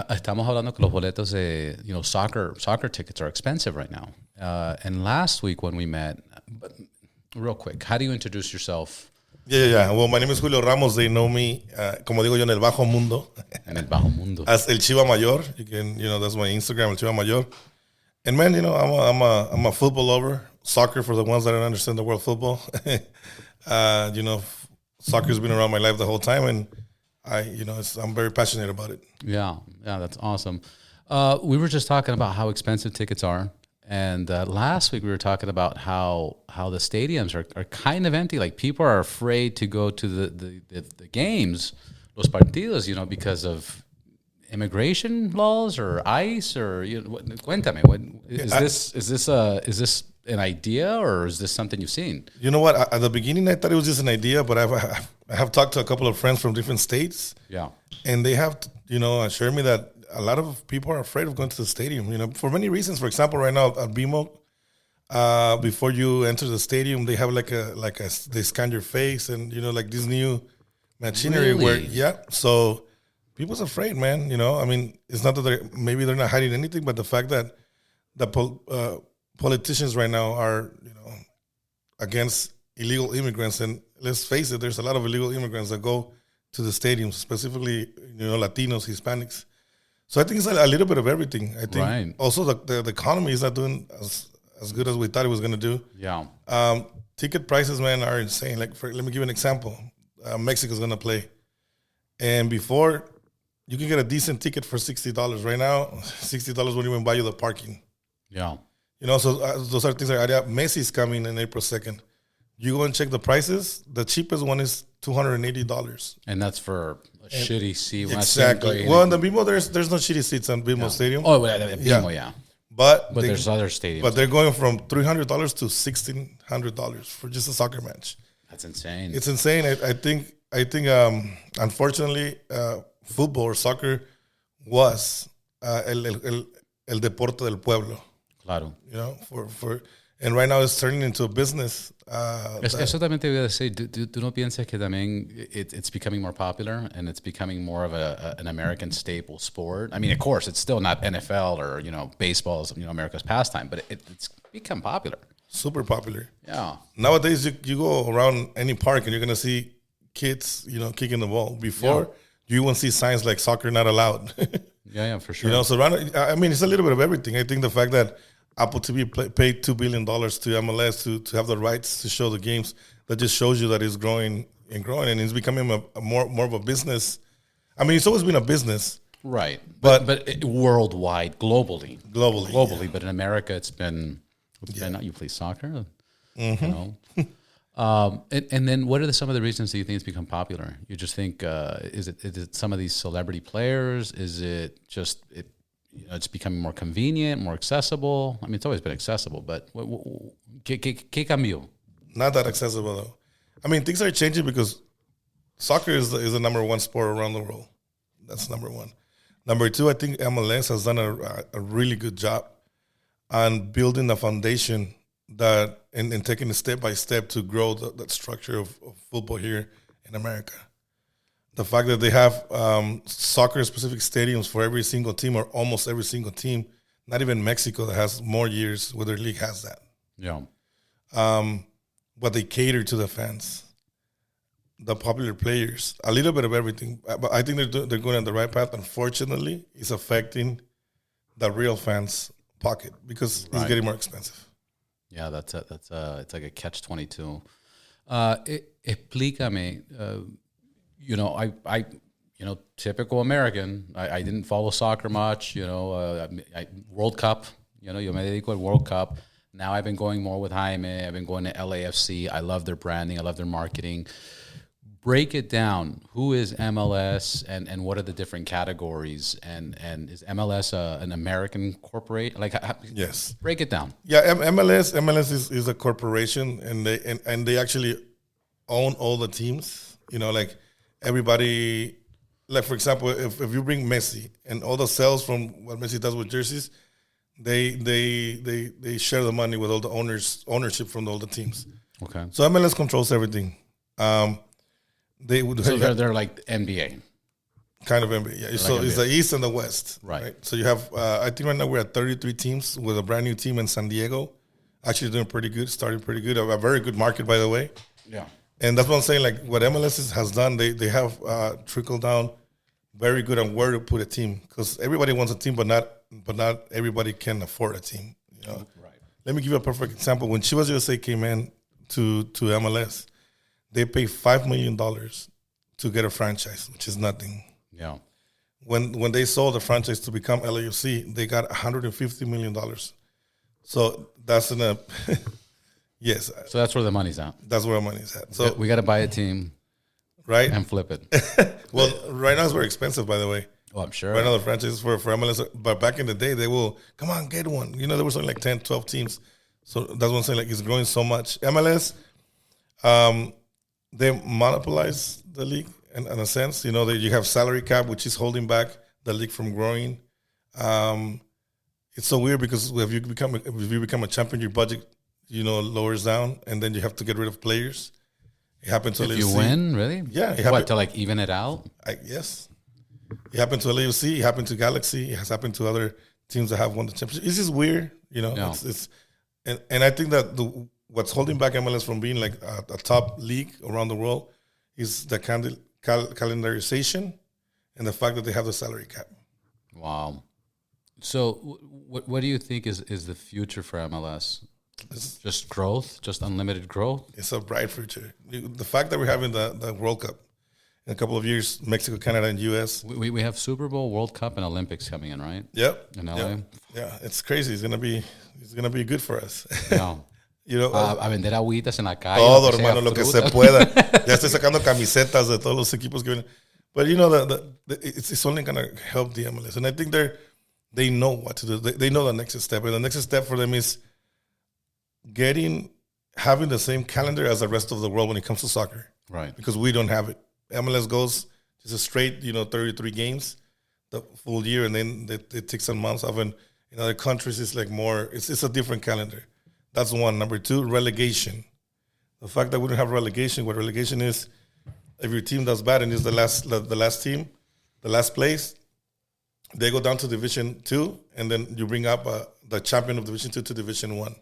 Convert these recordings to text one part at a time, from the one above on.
Estamos hablando que los boletos de, soccer tickets are expensive right now. And last week when we met, but real quick, how do you introduce yourself? Yeah. Well, my name is Julio Ramos. They know me, como digo yo, en el bajo mundo. En el bajo mundo. As El Chiva Mayor. You can, that's my Instagram, El Chiva Mayor. And man, I'm a football lover. Soccer for the ones that don't understand the world football. Soccer's been around my life the whole time, and I'm very passionate about it. Yeah, that's awesome. We were just talking about how expensive tickets are, and last week we were talking about how the stadiums are kind of empty. Like people are afraid to go to the games, los partidos, because of immigration laws or ICE or cuéntame, is this an idea or is this something you've seen? You know what? At the beginning, I thought it was just an idea, but I have talked to a couple of friends from different states. Yeah, and they have assured me that a lot of people are afraid of going to the stadium. For many reasons. For example, right now at BMO, before you enter the stadium, they have they scan your face and like this new machinery really? So people's afraid, man. It's not that they're not hiding anything, but the fact that the politicians right now are against illegal immigrants, and let's face it, there's a lot of illegal immigrants that go to the stadiums, specifically Latinos, Hispanics. So I think it's a little bit of everything. I think also the economy is not doing as good as we thought it was going to do. Yeah. Ticket prices, man, are insane. Let me give you an example. Mexico's going to play, and before you can get a decent ticket for $60. Right now, $60 won't even buy you the parking. Yeah. So those are things like Messi's coming in April 2nd. You go and check the prices. The cheapest one is $280. And that's for a shitty seat. Exactly. Well, in the BMO, there's no shitty seats on BMO Stadium. Oh, BMO, yeah. But there's other stadiums. But they're going from $300 to $1,600 for just a soccer match. That's insane. It's insane. I think unfortunately, football or soccer was el deporte del pueblo. Claro. And right now it's turning into a business. Eso también te voy a decir. ¿Tú no piensas que también it's becoming more popular and it's becoming more of an American staple sport? I mean, of course, it's still not NFL or baseball is America's pastime, but it's become popular. Super popular. Yeah. Nowadays, you go around any park and you're gonna see kids, kicking the ball. Before, you won't see signs like "soccer not allowed." Yeah, for sure. So it's a little bit of everything. I think the fact that Apple TV paid $2 billion to MLS to have the rights to show the games, that just shows you that it's growing and growing, and it's becoming a more of a business. I mean, it's always been a business. Right. But worldwide, globally. Yeah. But in America, it's been you play soccer, Mm-hmm. And then what are some of the reasons that you think it's become popular? You just think, is it some of these celebrity players? Is it just it's becoming more convenient, more accessible? I mean, it's always been accessible, but ¿qué cambió? Not that accessible, though. I mean, things are changing because soccer is the number one sport around the world. That's number one. Number two, I think MLS has done a really good job on building a foundation that and taking it step by step to grow that structure of football here in America. The fact that they have soccer-specific stadiums for every single team or almost every single team, not even Mexico that has more years where their league has that. Yeah. But they cater to the fans, the popular players, a little bit of everything. But I think they're going on the right path. Unfortunately, it's affecting the real fans' pocket because it's getting more expensive. Yeah, it's like a catch-22. Explícame. I typical American. I didn't follow soccer much. World Cup. Yo me dedico al World Cup. Now I've been going more with Jaime. I've been going to LAFC. I love their branding. I love their marketing. Break it down. Who is MLS and what are the different categories? And is MLS an American corporate? Yes. Break it down. Yeah, MLS is a corporation, and they actually own all the teams. Everybody, like for example, if you bring Messi and all the sales from what Messi does with jerseys, they share the money with all the ownership from all the teams. Okay. So MLS controls everything. They're like NBA. Kind of NBA, yeah. So like it's the East and the West, Right. So you have, I think right now we're at 33 teams with a brand new team in San Diego. Actually doing pretty good, starting pretty good. A very good market, by the way. Yeah. And that's what I'm saying. Like what MLS has done, they have trickled down very good on where to put a team, because everybody wants a team, but not everybody can afford a team. You know? Right. Let me give you a perfect example. When Chivas USA came in to MLS, they paid $5 million to get a franchise, which is nothing. Yeah. When they sold the franchise to become LAFC, they got $150 million. So that's in a yes. So that's where the money's at. That's where our money's at. So We got to buy a team, right, and flip it. well, right now it's very expensive, by the way. Oh, I'm sure. Right now the franchises for MLS, but back in the day they will come on, get one. You know, there was only like 10, 12 teams. So that's what I'm saying. Like it's growing so much. MLS, they monopolize the league in a sense. You know, you have salary cap, which is holding back the league from growing. It's so weird because if you become a champion, your budget, you know, lowers down, and then you have to get rid of players. It happened to if LAFC. you win, really? Yeah. What, to like even it out? Yes. It happened to LAFC. It happened to Galaxy. It has happened to other teams that have won the championship. It's just weird, you know. No. And I think that what's holding back MLS from being like a top league around the world is the calendarization and the fact that they have the salary cap. Wow. So what do you think is the future for MLS? Just growth, just unlimited growth? It's a bright future. The fact that we're having the World Cup in a couple of years, Mexico, Canada, and U.S. We have Super Bowl, World Cup, and Olympics coming in, right? Yep. In LA? Yep. Yeah, it's crazy. It's gonna be good for us. No. You know, A vender agüitas en la calle. todo, lo que sea, hermano, lo que se fruta. pueda. Ya estoy sacando camisetas de todos los equipos que vienen. But you know, it's only gonna help the MLS, and I think they know what to do. They know the next step, and the next step for them is having the same calendar as the rest of the world when it comes to soccer. Right. Because we don't have it. MLS goes just a straight, 33 games the full year, and then it takes some months off. And in other countries, it's like more. It's a different calendar. That's one. Number two, relegation. The fact that we don't have relegation. What relegation is, if your team does bad and is the last team, the last place, they go down to Division 2, and then you bring up the champion of Division 2 to Division 1.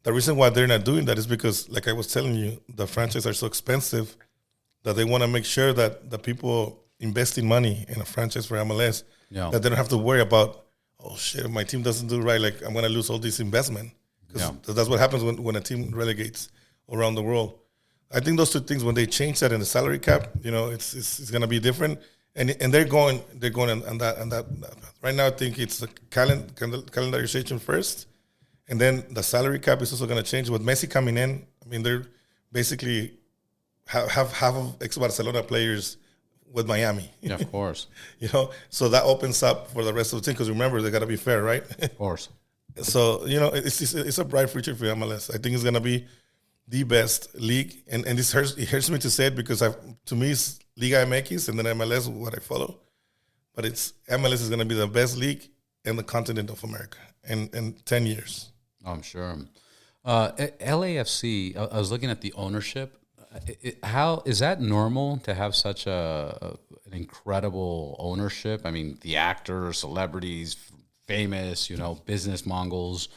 The reason why they're not doing that is because, like I was telling you, the franchises are so expensive that they want to make sure that the people investing money in a franchise for MLS, that they don't have to worry about, oh, shit, if my team doesn't do right, like I'm going to lose all this investment. Because that's what happens when a team relegates around the world. I think those two things, when they change that in the salary cap, it's going to be different. And they're going on that. Right now, I think it's the calendarization first, and then the salary cap is also going to change. With Messi coming in, I mean, they're basically have half of ex-Barcelona players with Miami. Yeah, of course. So that opens up for the rest of the team, because remember, they got to be fair, right? Of course. So, it's a bright future for MLS. I think it's going to be the best league. And it hurts me to say it, because to me, it's Liga MX and then MLS, what I follow. But MLS is going to be the best league in the continent of America in 10 years. I'm sure. LAFC, I was looking at the ownership. How is that normal to have such an incredible ownership? I mean, the actors, celebrities, famous, business mongols.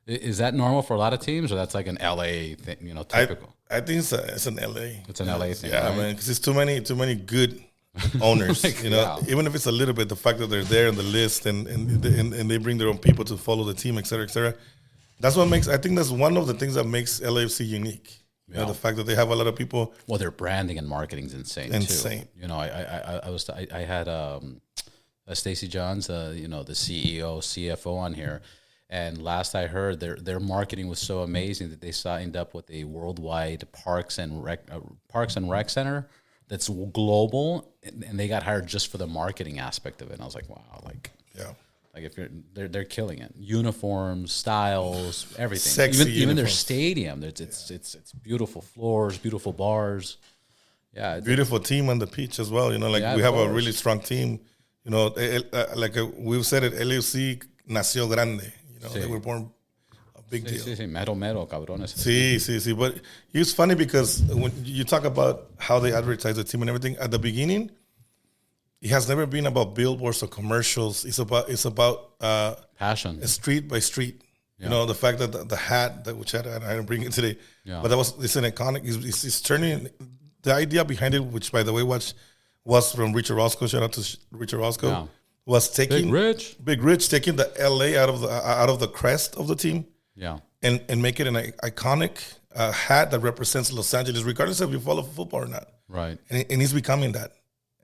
Is that normal for a lot of teams, or that's like an LA thing, typical? I think it's an LA. It's an LA thing. Yeah, right? man, because it's too many good owners. Wow. Even if it's a little bit, the fact that they're there on the list and they bring their own people to follow the team, et cetera, et cetera. That's what makes. I think that's one of the things that makes LAFC unique. The fact that they have a lot of people. Well, their branding and marketing is insane. Insane. Too. I had Stacey Johns, the CEO, CFO on here. And last I heard, their marketing was so amazing that they signed up with a worldwide parks and rec center that's global, and they got hired just for the marketing aspect of it. And I was like, wow, if they're killing it. Uniforms, styles, everything. Sexy even their uniforms. Stadium, it's beautiful floors, beautiful bars. Yeah, Beautiful team on the pitch as well. We have a really strong team. We've said it, LAFC nació grande. They were born a big deal. Sí, mero, cabrones. Sí. But it's funny because when you talk about how they advertise the team and everything, at the beginning, it has never been about billboards or commercials. It's about Passion. street by street. You know, the fact that the hat that which I didn't bring it today, but it's an iconic. It's turning the idea behind it, which by the way, was from Richard Roscoe. Shout out to Richard Roscoe. Was taking Big Rich taking the LA out of the crest of the team. Yeah. And make it an iconic hat that represents Los Angeles, regardless if you follow football or not. Right. And he's becoming that.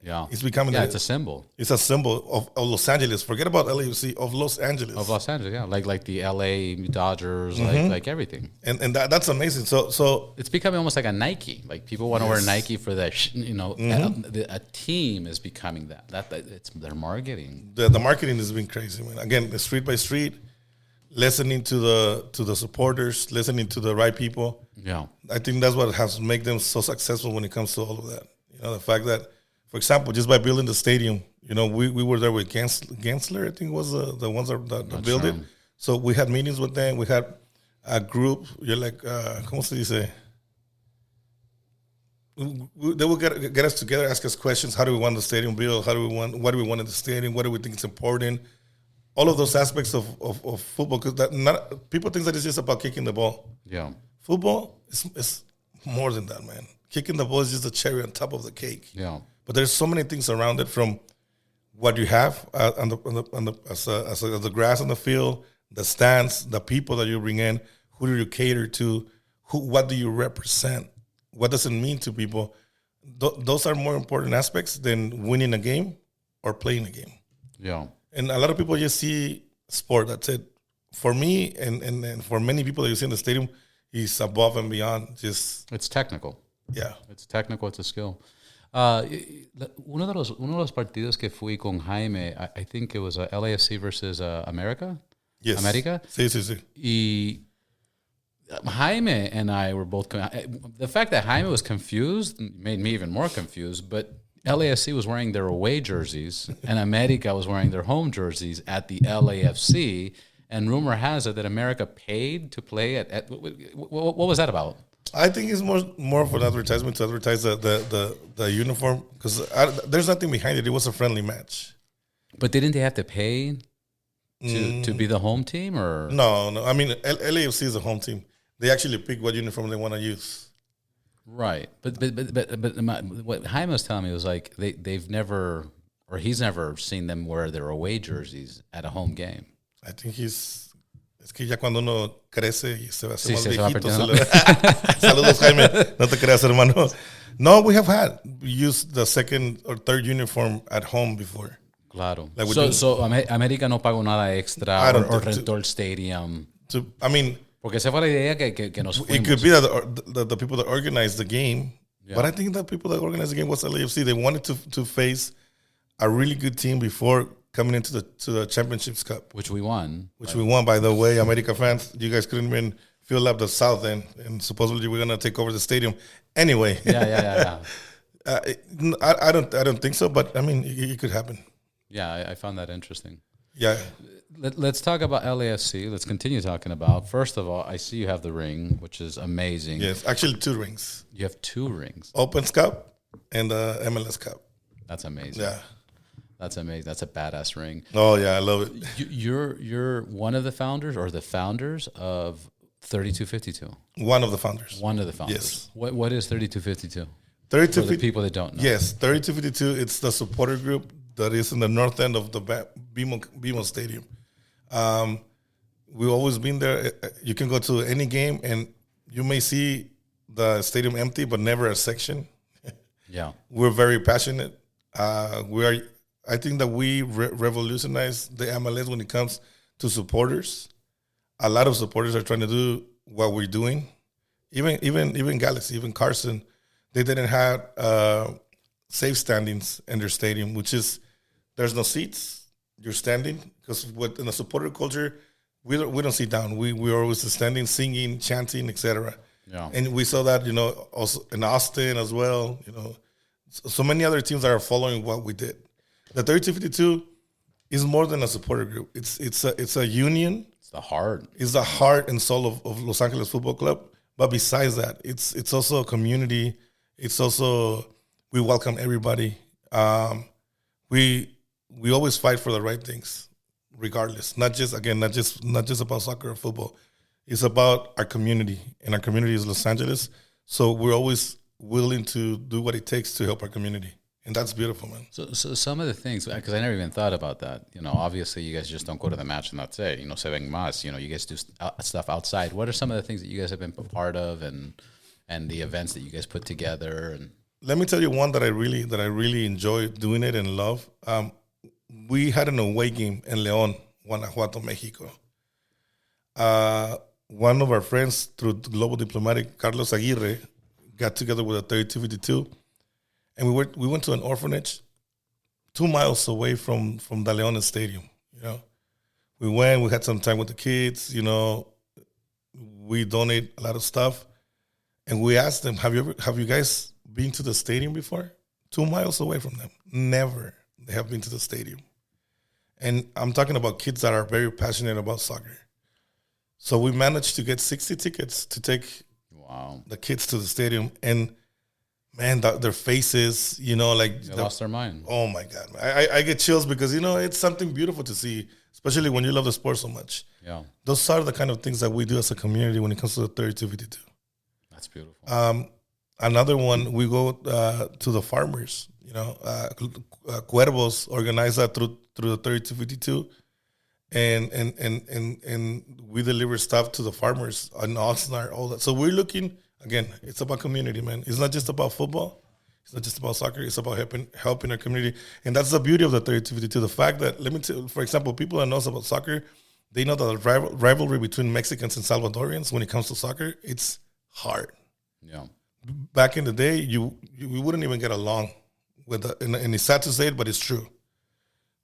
Yeah. He's becoming it's a symbol. It's a symbol of Los Angeles. Forget about LAFC, of Los Angeles. Of Los Angeles, yeah. Like the LA Dodgers, like everything. And that's amazing. So it's becoming almost like a Nike. Like people want to wear Nike for that, you know, a team is becoming that. It's their marketing. The marketing has been crazy, man. Again, street by street, listening to the supporters, listening to the right people. Yeah. I think that's what has made them so successful when it comes to all of that. You know, the fact that, for example, just by building the stadium, you know, we were there with Gensler, I think was the ones that built it. So we had meetings with them. We had a group. You're like, ¿cómo se dice? They will get us together, ask us questions. How do we want the stadium built? What do we want in the stadium? What do we think is important? All of those aspects of football, because people think that it's just about kicking the ball. Yeah. Football is more than that, man. Kicking the ball is just a cherry on top of the cake. Yeah. But there's so many things around it, from what you have on the grass on the field, the stands, the people that you bring in, who do you cater to, what do you represent, what does it mean to people. Those are more important aspects than winning a game or playing a game. Yeah. And a lot of people just see sport, that's it. For me and for many people that you see in the stadium, it's above and beyond. It's technical. Yeah. It's technical, it's a skill. Uno de los partidos que fui con Jaime, I think it was LAFC versus America. Yes. America. Sí. Y Jaime and I were both. The fact that Jaime was confused made me even more confused. But LAFC was wearing their away jerseys, and America was wearing their home jerseys at the LAFC. And rumor has it that America paid to play at what was that about? I think it's more for advertisement, to advertise the uniform, because there's nothing behind it. It was a friendly match. But didn't they have to pay to be the home team, or no? I mean, LAFC is a home team. They actually pick what uniform they want to use. Right, but what Jaime was telling me was like he's never seen them wear their away jerseys at a home game. I think es que ya cuando uno crece y se va a hacer más viejito. Saludos, Jaime. No te creas, hermano. No, we have used the second or third uniform at home before. Claro. Like so América no pagó nada extra or rentó el stadium. Porque esa fue la idea que nos fuimos. It could be that the people that organized the game, but I think the people that organized the game was LAFC. They wanted to face a really good team before coming into the Championships Cup. Which we won. We won, by the way. America fans, you guys couldn't even fill up the south end, and supposedly we're going to take over the stadium. Anyway. Yeah. I don't think so, but I mean, it could happen. Yeah, I found that interesting. Yeah. Let's talk about LAFC. Let's continue talking about. First of all, I see you have the ring, which is amazing. Yes, actually 2 rings. You have 2 rings. Opens Cup and the MLS Cup. That's amazing. Yeah. That's amazing. That's a badass ring. Oh, yeah, I love it. You're one of the founders or the founders of 3252? One of the founders. One of the founders. Yes. What is 3252? 3252. For the people that don't know. Yes, 3252, it's the supporter group that is in the north end of the BMO Stadium. We've always been there. You can go to any game and you may see the stadium empty, but never a section. Yeah. We're very passionate. I think that we revolutionized the MLS when it comes to supporters. A lot of supporters are trying to do what we're doing. Even Galaxy, even Carson, they didn't have safe standings in their stadium, which is there's no seats. You're standing, because in the supporter culture, we don't sit down. We're always standing, singing, chanting, etc. Yeah. And we saw that, also in Austin as well. So many other teams that are following what we did. The 3252 is more than a supporter group. It's a union. It's the heart. It's the heart and soul of Los Angeles Football Club. But besides that, it's also a community. It's also, we welcome everybody. we always fight for the right things, regardless. Not just about soccer or football. It's about our community, and our community is Los Angeles. So we're always willing to do what it takes to help our community. And that's beautiful, man. So some of the things, because I never even thought about that. Obviously you guys just don't go to the match and that's it. Se ven más. You guys do stuff outside. What are some of the things that you guys have been a part of, and the events that you guys put together? And let me tell you one that I really enjoy doing it and love. We had an away game in León, Guanajuato, Mexico. One of our friends through Global Diplomatic, Carlos Aguirre, got together with a 3252. And we went to an orphanage 2 miles away from the León Stadium. We went. We had some time with the kids. We donate a lot of stuff, and we asked them, "Have you guys been to the stadium before?" 2 miles away from them, never. They have been to the stadium, and I'm talking about kids that are very passionate about soccer. So we managed to get 60 tickets to take the kids to the stadium, and man, their faces, they lost their mind. Oh my God, I get chills because it's something beautiful to see, especially when you love the sport so much. Yeah, those are the kind of things that we do as a community when it comes to the 3252. That's beautiful. Another one, we go to the farmers. Cuervos organize that through the 3252, and we deliver stuff to the farmers in Oxnard, all that. So we're looking. Again, it's about community, man. It's not just about football. It's not just about soccer. It's about helping our community. And that's the beauty of the 3252. The fact that, let me tell you, for example, people that know about soccer, they know that the rivalry between Mexicans and Salvadorians, when it comes to soccer, it's hard. Yeah. Back in the day, we wouldn't even get along with and it's sad to say it, but it's true,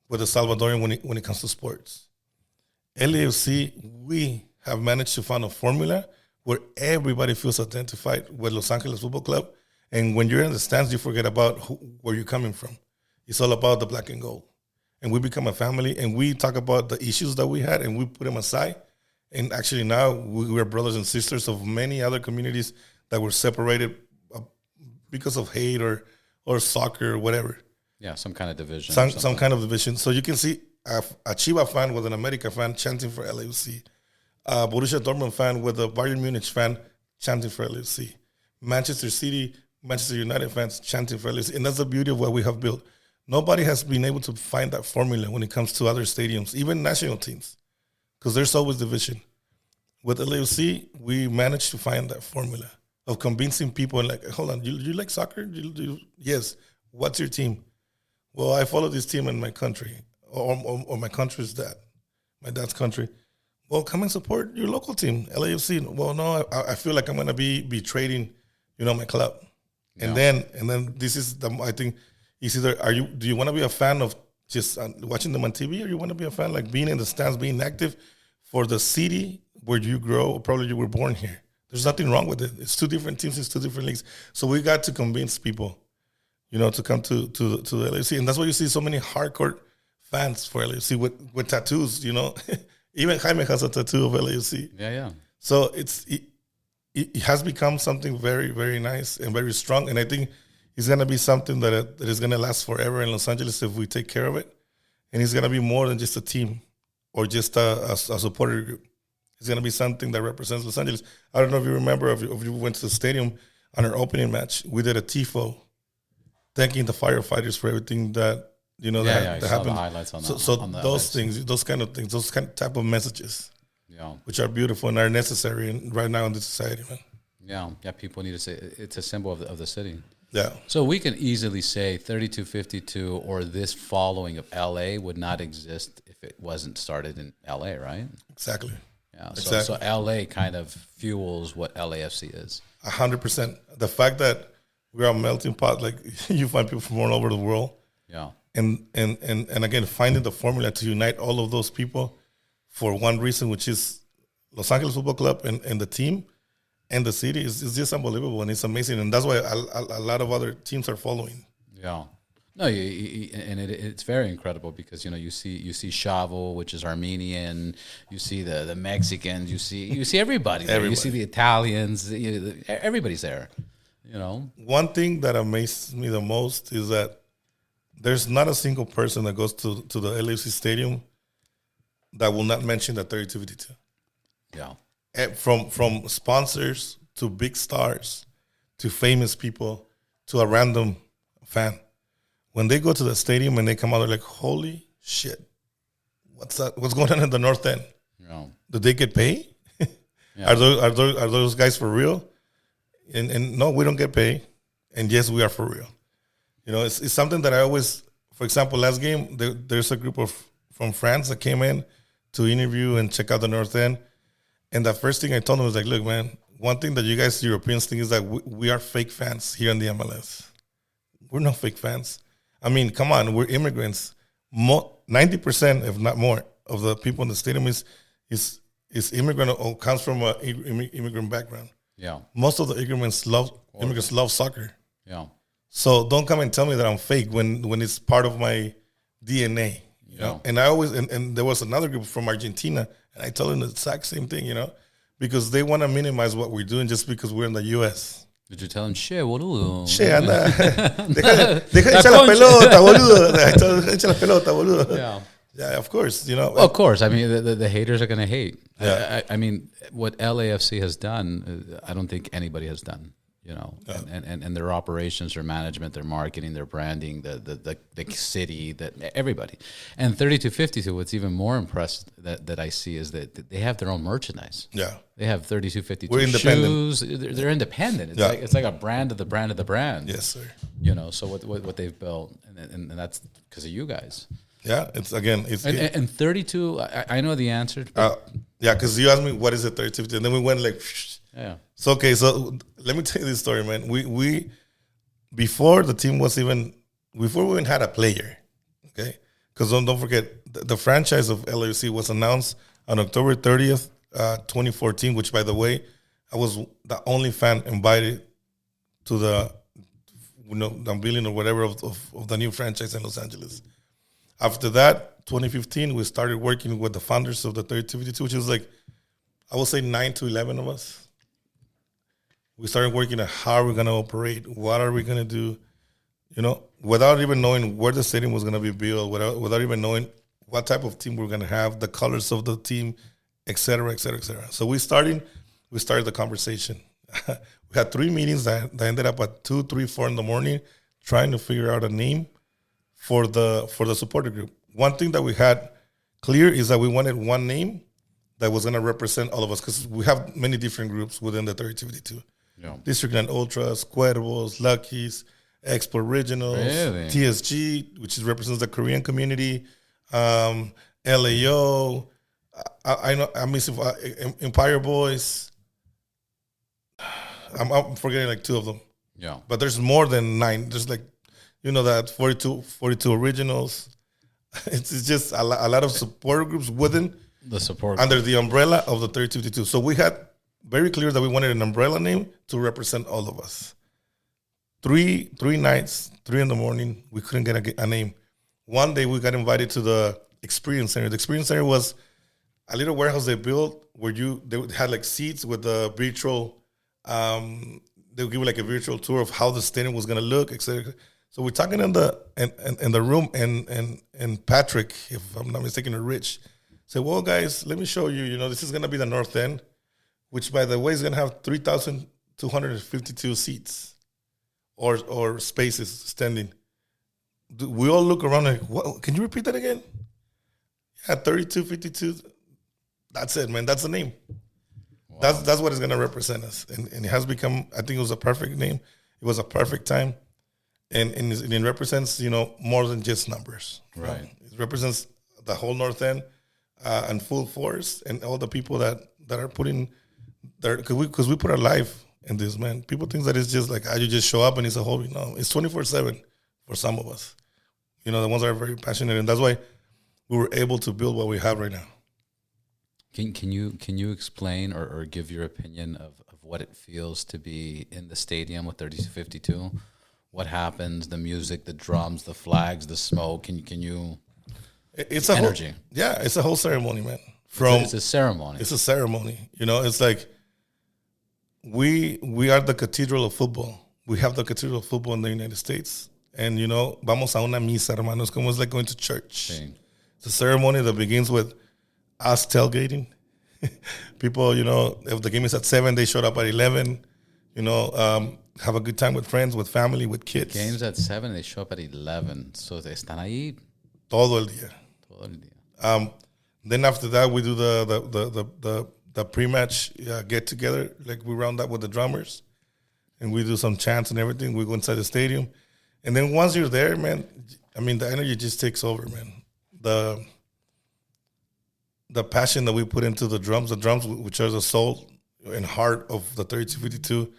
with the Salvadorian when it comes to sports. LAFC, we have managed to find a formula where everybody feels identified with Los Angeles Football Club. And when you're in the stands, you forget about where you're coming from. It's all about the black and gold. And we become a family, and we talk about the issues that we had, and we put them aside. And actually now we're brothers and sisters of many other communities that were separated because of hate or soccer or whatever. Yeah, some kind of division. Some kind of division. So you can see a Chiva fan with an America fan chanting for LAFC. Borussia Dortmund fan with a Bayern Munich fan chanting for LAFC. Manchester City, Manchester United fans chanting for LAFC. And that's the beauty of what we have built. Nobody has been able to find that formula when it comes to other stadiums, even national teams, because there's always division. With LAFC, we managed to find that formula of convincing people, like, hold on, you like soccer? Yes. What's your team? Well, I follow this team in my country, or my country is that, my dad's country. Well, come and support your local team, LAFC. Well, no, I feel like I'm going to be trading, my club. Yeah. And then this is I think it's either do you want to be a fan of just watching them on TV, or you want to be a fan like being in the stands, being active for the city where you grow, or probably you were born here. There's nothing wrong with it. It's two different teams, it's two different leagues. So we got to convince people, to come to the LAFC, and that's why you see so many hardcore fans for LAFC with tattoos, Even Jaime has a tattoo of LAFC. Yeah. So it has become something very, very nice and very strong. And I think it's going to be something that is going to last forever in Los Angeles if we take care of it. And it's going to be more than just a team or just a supporter group. It's going to be something that represents Los Angeles. I don't know if you remember, if you went to the stadium on our opening match, we did a tifo thanking the firefighters for everything that that happened. The highlights on those things, those kind of things, those kind of type of messages, which are beautiful and are necessary right now in this society, man. Yeah. People need to say it's a symbol of the city. Yeah. So we can easily say 3252 or this following of LA would not exist if it wasn't started in LA, right? Exactly. Yeah. So LA kind of fuels what LAFC is. 100%. The fact that we're a melting pot, like you find people from all over the world. Yeah. And again, finding the formula to unite all of those people for one reason, which is Los Angeles Football Club and the team and the city is just unbelievable, and it's amazing. And that's why a lot of other teams are following. Yeah. No, it's very incredible because you see Chavo, which is Armenian. You see the Mexicans. You see everybody. You see the Italians. Everybody's there. One thing that amazes me the most is that there's not a single person that goes to the LAFC stadium that will not mention the 3252. Yeah. And from sponsors to big stars to famous people to a random fan. When they go to the stadium and they come out, they're like, holy shit, what's that? What's going on in the North End? Yeah. Do they get paid? Yeah. Are those guys for real? And no, we don't get paid. And yes, we are for real. You know, it's something that I always, for example, last game, there's a group from France that came in to interview and check out the North End. And the first thing I told them was like, look, man, one thing that you guys Europeans think is that we are fake fans here in the MLS. We're not fake fans. I mean, come on, we're immigrants. 90%, if not more, of the people in the stadium is immigrant or comes from an immigrant background. Yeah. Most of the immigrants love soccer. Yeah. So don't come and tell me that I'm fake when it's part of my DNA. You know? And I always and there was another group from Argentina, and I told them the exact same thing, you know, because they want to minimize what we're doing just because we're in the U.S. Did you tell him, che, boludo? Che, anda. Deja echar la pelota, boludo. Deja echar la pelota, boludo. Yeah. Yeah, of course, you know. Well, of course. I mean, the haters are going to hate. Yeah. I mean, what LAFC has done, I don't think anybody has done. You know, and their operations, their management, their marketing, their branding, the city, that everybody. And 3252, what's even more impressed that I see is that they have their own merchandise. Yeah. They have 3252 We're independent. shoes. They're independent. It's like a brand of the brand of the brand. Yes, sir. You know, so what they've built, and that's because of you guys. Yeah, and 32. I know the answer. Yeah, because you asked me what is it 32, and then we went like. Yeah. So okay, so let me tell you this story, man. We before the team was before we even had a player, okay? Because don't forget the franchise of LAFC was announced on October 30th, 2014. Which, by the way, I was the only fan invited to the the unveiling or whatever of the new franchise in Los Angeles. After that, 2015, we started working with the founders of the 3252, which was like, I would say 9 to 11 of us. We started working on how we're going to operate, what are we going to do, you know, without even knowing where the stadium was going to be built, without even knowing what type of team we're going to have, the colors of the team, et cetera, et cetera, et cetera. So we started the conversation. We had 3 meetings that ended up at 2, 3, 4 in the morning trying to figure out a name for the supporter group. One thing that we had clear is that we wanted one name that was going to represent all of us, because we have many different groups within the 3252. Yeah. District 9 Ultras, Cuervos, Luckies, Expo Originals, really? TSG, which represents the Korean community, LAO, I know, I mean, Empire Boys. I'm forgetting like 2 of them. Yeah. But there's more than 9. There's like, that 42 Originals. It's just a lot of supporter groups within the support under the umbrella of the 3252. So we had very clear that we wanted an umbrella name to represent all of us. 3 nights, 3 in the morning, we couldn't get a name. One day we got invited to the Experience Center. The Experience Center was a little warehouse they built where they had like seats with the virtual, they would give you like a virtual tour of how the stadium was going to look, etc. So we're talking in the room, and Patrick, if I'm not mistaken, or Rich, said, well, guys, let me show you, this is going to be the North End, which, by the way, is going to have 3,252 seats or spaces standing. We all look around like, what? Can you repeat that again? Yeah, 3252. That's it, man. That's the name. Wow. That's what is going to represent us. And it has become, I think it was a perfect name. It was a perfect time. And it represents, more than just numbers. Right. It represents the whole North End and full force, and all the people that are putting there, because we put our life in this, man. People think that it's just like, you just show up and it's a hobby. No, it's 24/7 for some of us. The ones that are very passionate, and that's why we were able to build what we have right now. Can you explain or give your opinion of what it feels to be in the stadium with 3252? What happens? The music, the drums, the flags, the smoke. Can you? It's a energy. It's a whole ceremony, man. It's a ceremony. It's a ceremony. It's like we are the cathedral of football. We have the cathedral of football in the United States, And, you know, vamos a una misa, hermano. It's como it's like going to church. Sí. It's a ceremony that begins with us tailgating. People, you know, if the game is at 7, they showed up at 11. You know, have a good time with friends, with family, with kids. Games at 7, they show up at 11. So están ahí Todo el día. todo el día. Then after that, we do the pre-match get together. Like we round up with the drummers, and we do some chants and everything. We go inside the stadium, and then once you're there, man, I mean, the energy just takes over, man. The passion that we put into the drums, which are the soul and heart of the 3252.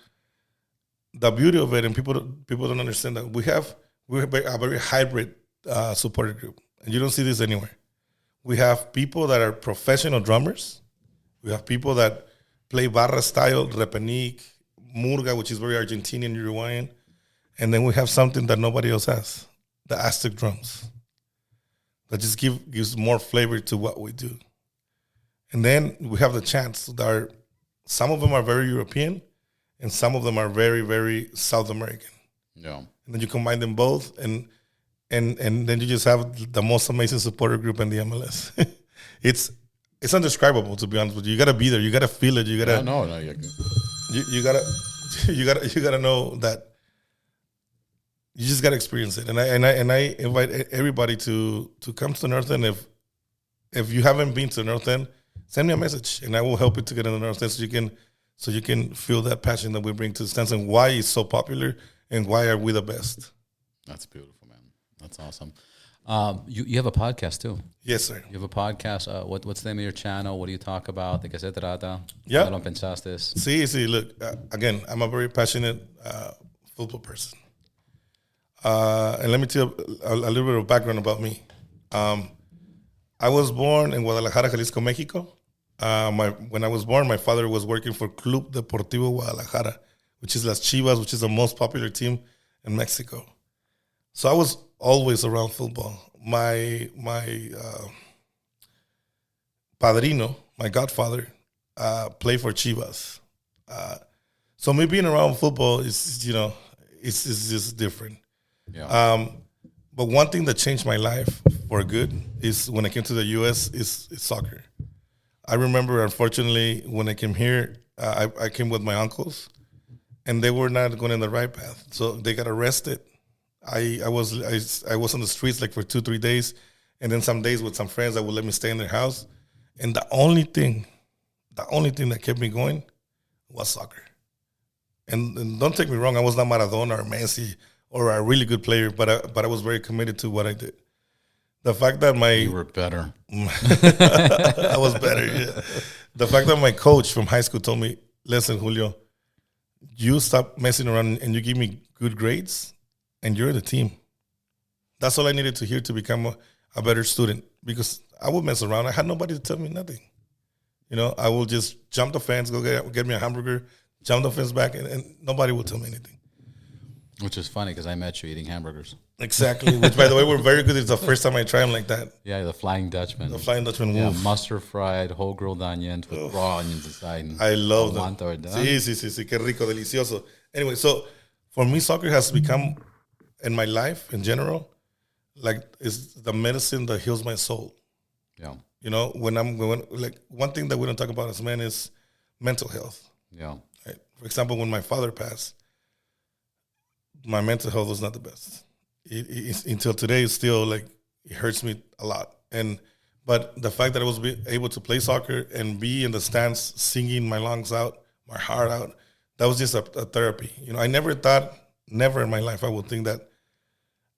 The beauty of it, and people don't understand that we're a very hybrid supporter group, and you don't see this anywhere. We have people that are professional drummers. We have people that play barra style, repenique, murga, which is very Argentinian, Uruguayan. And then we have something that nobody else has, the Aztec drums. That just gives more flavor to what we do. And then we have the chants that are, some of them are very European, and some of them are very, very South American. Yeah. And then you combine them both, and then you just have the most amazing supporter group in the MLS. It's indescribable, to be honest with you. You gotta be there. You gotta feel it. You gotta. No. You gotta know that. You just gotta experience it. And I invite everybody to come to the North End. If you haven't been to the North End, send me a message, and I will help you to get in the North End so you can feel that passion that we bring to the stands and why it's so popular and why are we the best. That's beautiful, man. That's awesome. You have a podcast too. Yes, sir. You have a podcast. What's the name of your channel? What do you talk about? ¿De qué se trata? Yeah. ¿Cómo lo pensaste? See, look, again, I'm a very passionate football person. And let me tell you a little bit of background about me. I was born in Guadalajara, Jalisco, Mexico. When I was born, my father was working for Club Deportivo Guadalajara, which is Las Chivas, which is the most popular team in Mexico. So I was always around football. My padrino, my godfather, played for Chivas. So me being around football is, you know, it's just different. Yeah. But one thing that changed my life for good is when I came to the U.S. is soccer. I remember, unfortunately, when I came here, I came with my uncles, and they were not going in the right path. So they got arrested. I was on the streets like for 2-3 days, and then some days with some friends that would let me stay in their house. And the only thing that kept me going was soccer. And don't take me wrong, I was not Maradona or Messi or a really good player, but I was very committed to what I did. The fact that You were better. I was better, yeah. The fact that my coach from high school told me, listen, Julio, you stop messing around and you give me good grades and you're the team. That's all I needed to hear to become a better student, because I would mess around. I had nobody to tell me nothing. You know, I will just jump the fence, go get me a hamburger, jump the fence back, and nobody will tell me anything. Which is funny because I met you eating hamburgers. Exactly. Which, by the way, were very good. It's the first time I tried them like that. Yeah, the Flying Dutchman. The Flying Dutchman. Yeah, Oof. mustard fried, whole grilled onions with raw onions inside. I love them. Aguanta, ¿verdad? Sí. Qué rico, delicioso. Anyway, so for me, soccer has become, in my life in general, like it's the medicine that heals my soul. Yeah. You know, when like one thing that we don't talk about as men is mental health. Yeah. Right? For example, when my father passed, my mental health was not the best. Until today, it's still like it hurts me a lot. But the fact that I was able to play soccer and be in the stands singing my lungs out, my heart out, that was just a therapy. You know, I never thought, never in my life, I would think that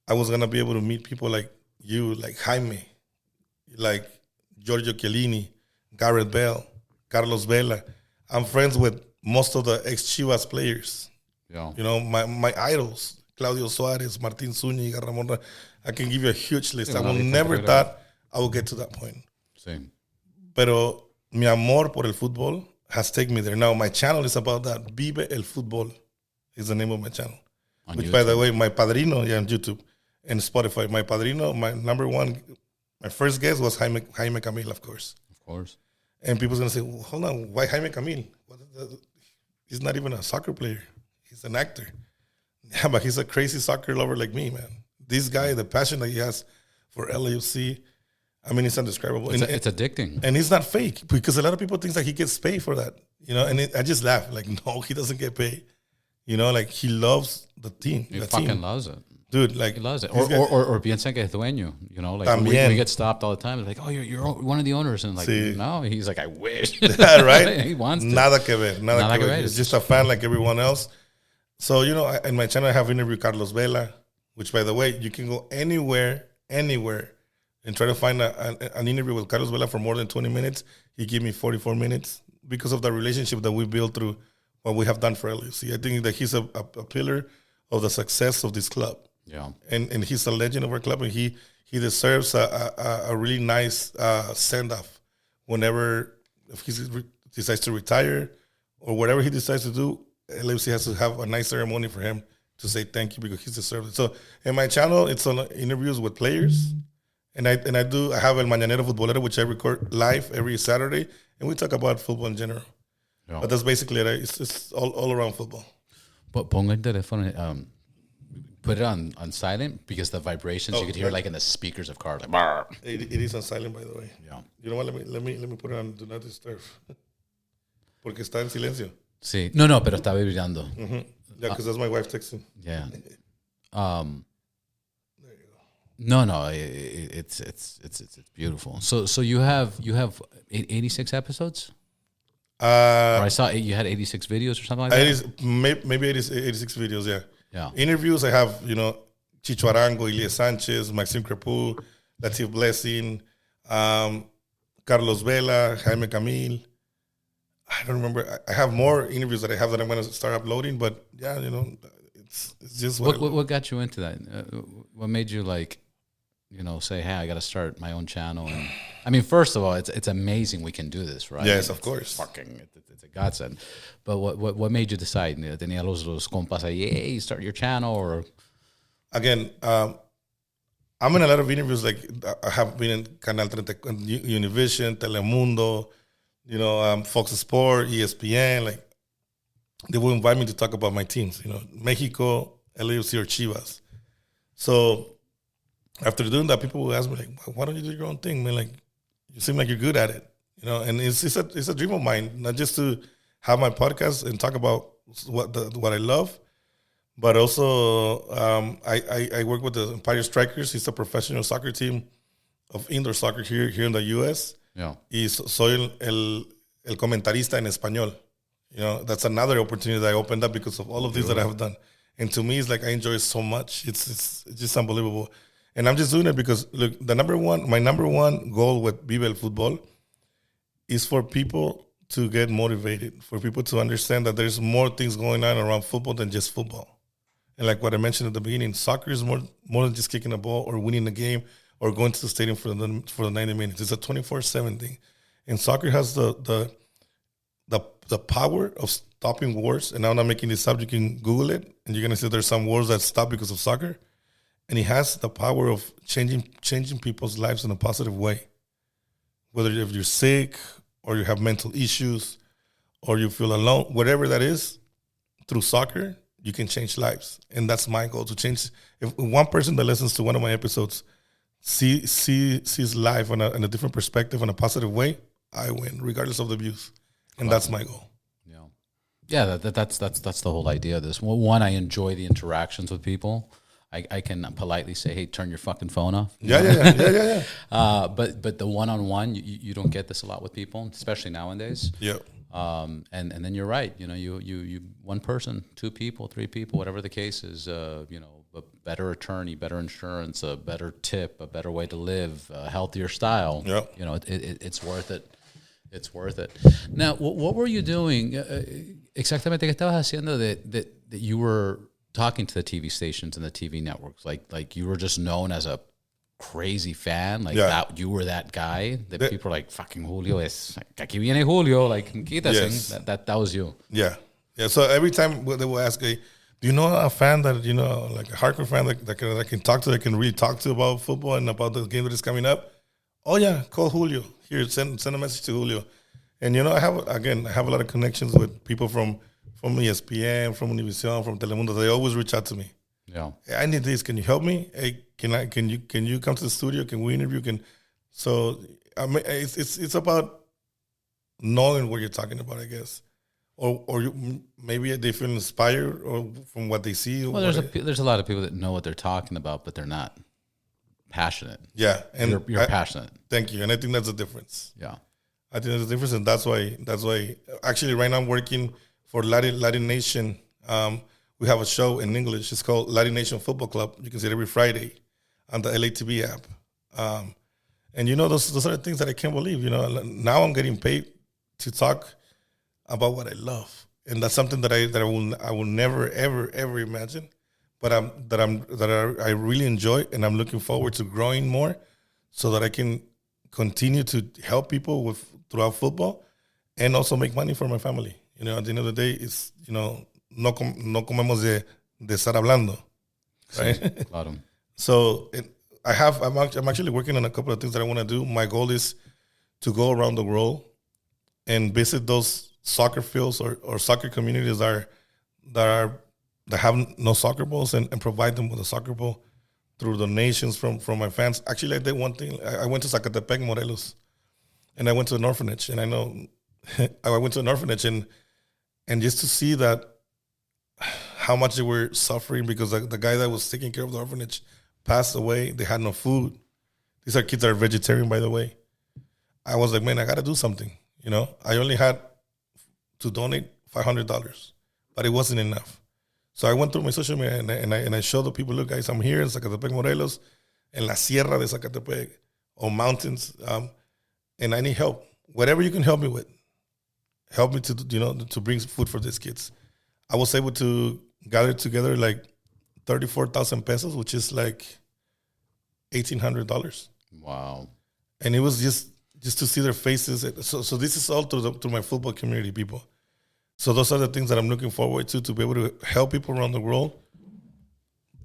I was gonna be able to meet people like you, like Jaime, like Giorgio Chiellini, Gareth Bale, Carlos Vela. I'm friends with most of the ex-Chivas players. Yeah. You know, my idols, Claudio Suarez, Martin Zúñiga, Ramon. I can give you a huge list. I will never thought I would get to that point. Same. Pero mi amor por el fútbol has taken me there. Now, my channel is about that. Vive El Futbol is the name of my channel. On Which, YouTube. by the way, my padrino, on YouTube and Spotify, my padrino, my number one, my first guest was Jaime Camil, of course. Of course. And people's going to say, well, hold on, why Jaime Camil? He's not even a soccer player. He's an actor. Yeah, but he's a crazy soccer lover like me, man. This guy, the passion that he has for LAFC, I mean, it's indescribable. It's addicting. And he's not fake because a lot of people think that he gets paid for that, I just laugh. Like, no, he doesn't get paid. Like he loves the team. He fucking loves it. Dude, like he loves it. Or piensa que es dueño, like we get stopped all the time. It's like, oh, you're one of the owners, and like, no, he's like, I wish, right? He wants to. Nada que ver. He's just a fan like everyone else. So in my channel I have interviewed Carlos Vela, which by the way, you can go anywhere, and try to find an interview with Carlos Vela for more than 20 minutes. He gave me 44 minutes because of the relationship that we built through what we have done for LAFC. I think that he's a pillar of the success of this club. Yeah, and he's a legend of our club, and he deserves a really nice send off whenever if he decides to retire or whatever he decides to do. LAFC has to have a nice ceremony for him to say thank you because he deserves it. So in my channel, it's on interviews with players, and I have El Mañanero Futbolero, which I record live every Saturday, and we talk about football in general. Yeah. But that's basically it. It's all around football. But ponga el teléfono. Put it on silent because the vibrations you could hear like in the speakers of cars. Like, it is on silent, by the way. Yeah. You know what? Let me put it on Do Not Disturb. Porque está en silencio. Sí. No, pero está vibrando. Mm-hmm. Yeah, because that's my wife texting. Yeah. There you No, go. it's beautiful. So you have 86 episodes. Or I saw you had 86 videos or something like that. Maybe 86 videos. Yeah. Yeah. Interviews, I have, Chicho Arango, Elias Sanchez, Maxime Crepeau, Latif Blessing, Carlos Vela, Jaime Camil. I don't remember. I have more interviews that I'm going to start uploading, but yeah, it's just what got you into that? What made you say, hey, I got to start my own channel? And I mean, first of all, it's amazing we can do this, right? Yes, of course. It's a godsend. But what made you decide? Tenía los compas ahí, hey, start your channel, or again, I'm in a lot of interviews. Like I have been in Canal 30, Univision, Telemundo, Fox Sport, ESPN. Like they will invite me to talk about my teams. Mexico, LAFC, or Chivas. So after doing that, people will ask me, like, why don't you do your own thing, man? Like, you seem like you're good at it, And it's a dream of mine, not just to have my podcast and talk about what I love, but also I work with the Empire Strikers. It's a professional soccer team of indoor soccer here in the U.S. Yeah, y soy el comentarista en español. That's another opportunity that I opened up because of all of these that I have done. And to me, it's like I enjoy it so much. It's just unbelievable. And I'm just doing it because, look, my number one goal with Vive El Futbol is for people to get motivated, for people to understand that there's more things going on around football than just football. And like what I mentioned at the beginning, soccer is more than just kicking a ball or winning a game or going to the stadium for the 90 minutes. It's a 24/7 thing. And soccer has the power of stopping wars. And I'm not making this up. You can Google it, and you're going to see there's some wars that stop because of soccer. And it has the power of changing people's lives in a positive way. Whether if you're sick or you have mental issues or you feel alone, whatever that is, through soccer, you can change lives. And that's my goal, to change. If one person that listens to one of my episodes sees life in a different perspective, in a positive way, I win, regardless of the views. And that's my goal. Yeah, that's the whole idea of this. Well, one, I enjoy the interactions with people. I can politely say, hey, turn your fucking phone off. Yeah. But the one-on-one, you don't get this a lot with people, especially nowadays. Yeah. And then you're right. You one person, two people, three people, whatever the case is, a better attorney, better insurance, a better tip, a better way to live, a healthier style. Yeah. It's worth it. It's worth it. Now, what were you doing? Exactamente, ¿qué estabas haciendo that you were talking to the TV stations and the TV networks? Like you were just known as a crazy fan, that you were that guy that people are like, fucking Julio es, aquí viene Julio, like, quítase. Yes. That was you. Yeah. So every time they will ask, do you know a fan that, like a hardcore fan that can talk to, that can really talk to about football and about the game that is coming up? Oh yeah, call Julio. Here, send a message to Julio. And I have a lot of connections with people from from ESPN, from Univision, from Telemundo. They always reach out to me. Yeah. Hey, I need this. Can you help me? Hey, can you come to the studio? Can we interview? So I mean, it's about knowing what you're talking about, I guess. Or maybe they feel inspired or from what they see. Well, there's a lot of people that know what they're talking about, but they're not passionate. Yeah, and you're passionate. Thank you, and I think that's the difference. Yeah, I think that's the difference, and that's why. Actually, right now I'm working for Latin Nation. We have a show in English. It's called Latin Nation Football Club. You can see it every Friday on the LATV app. And those are the things that I can't believe. Now I'm getting paid to talk about what I love, and that's something that I will never ever imagine, but I really enjoy, and I'm looking forward to growing more, so that I can continue to help people throughout football, and also make money for my family. At the end of the day, it's no comemos de estar hablando, right? Sí, claro. So I'm actually working on a couple of things that I want to do. My goal is to go around the world and visit those soccer fields or soccer communities that have no soccer balls and provide them with a soccer ball through donations from my fans. Actually, I did one thing. I went to Zacatepec, Morelos, and I went to an orphanage. And I know I went to an orphanage and just to see that how much they were suffering because the guy that was taking care of the orphanage passed away. They had no food. These are kids that are vegetarian, by the way. I was like, man, I got to do something. I only had to donate $500, but it wasn't enough. So I went through my social media and I showed the people, look, guys, I'm here in Zacatepec, Morelos, in La Sierra de Zacatepec, or mountains, and I need help. Whatever you can help me with, help me to bring food for these kids. I was able to gather together like 34,000 pesos, which is like $1,800. Wow. And it was just to see their faces. So this is all through my football community people. So those are the things that I'm looking forward to be able to help people around the world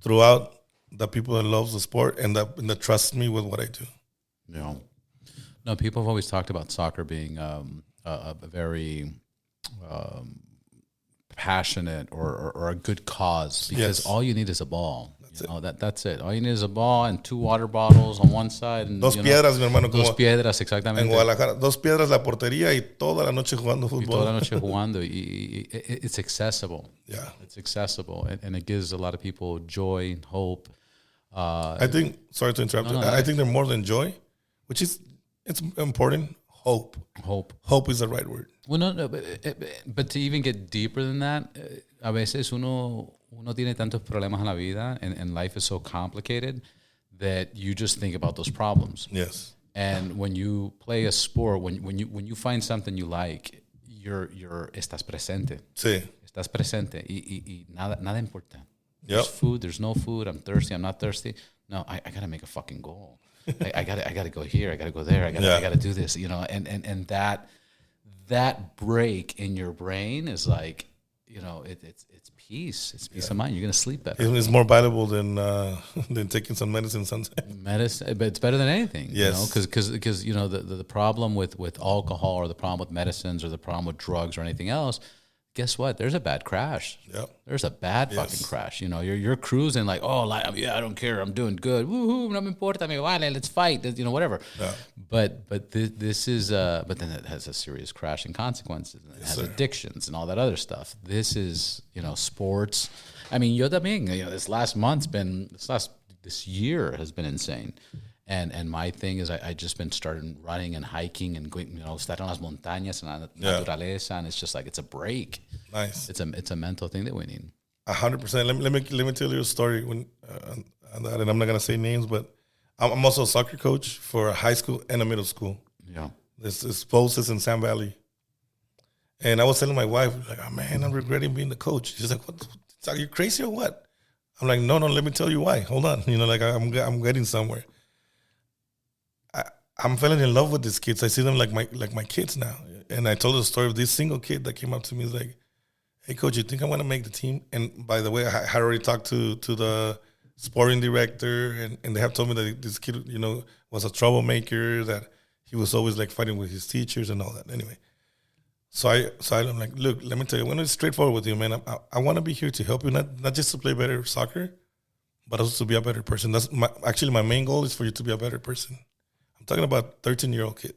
throughout the people that love the sport and that trust me with what I do. Yeah. No, people have always talked about soccer being a very passionate or a good cause because all you need is a ball. That's it. All you need is a ball and 2 water bottles on one side. And, dos piedras, mi hermano. Dos piedras, exactamente. En Guadalajara, 2 piedras la portería y toda la noche jugando fútbol. Y toda la noche jugando. It's accessible. Yeah. It's accessible. And it gives a lot of people joy, hope. I think, sorry to interrupt you. I think they're more than joy, which is, it's important. Hope. Hope is the right word. Well, no, but to even get deeper than that, a veces uno tiene tantos problemas en la vida and life is so complicated that you just think about those problems. Yes. And when you play a sport, when you find something you like, estás presente. Sí. Estás presente y nada importa. Yep. There's food, there's no food, I'm thirsty, I'm not thirsty. No, I got to make a fucking goal. I got to go here, I got to go there, I got to do this, and that break in your brain is like, it's peace. It's peace of mind. You're going to sleep better. It's more valuable than taking some medicine sometimes. Medicine, but it's better than anything. Yes. Because the problem with alcohol or the problem with medicines or the problem with drugs or anything else, guess what? There's a bad crash. Yep. There's a bad fucking crash. You're cruising like, I don't care. I'm doing good. Woohoo, no me importa, me vale, let's fight. Whatever. Yeah. But this is but then it has a serious crash and consequences. And it has addictions and all that other stuff. This is, sports. I mean, yo también, this year has been insane. And my thing is I just been starting running and hiking and going, estar en las montañas and la naturaleza, and it's just like, it's a break. Nice. It's a mental thing that we need. 100%. Let me tell you a story on that, and I'm not gonna say names, but I'm also a soccer coach for a high school and a middle school. Yeah. This Poses in San Valley, and I was telling my wife, like, oh man, I'm regretting being the coach. She's like, what? Are you crazy or what? I'm like, no, let me tell you why. Hold on, I'm getting somewhere. I'm falling in love with these kids. I see them like my kids now. And I told the story of this single kid that came up to me. He's like, hey, coach, you think I want to make the team? And by the way, I had already talked to the sporting director, and they have told me that this kid, was a troublemaker, that he was always like fighting with his teachers and all that. Anyway, So I'm like, look, let me tell you, I'm going to be straightforward with you, man. I want to be here to help you, not just to play better soccer, but also to be a better person. That's my main goal is for you to be a better person. I'm talking about 13-year-old kid.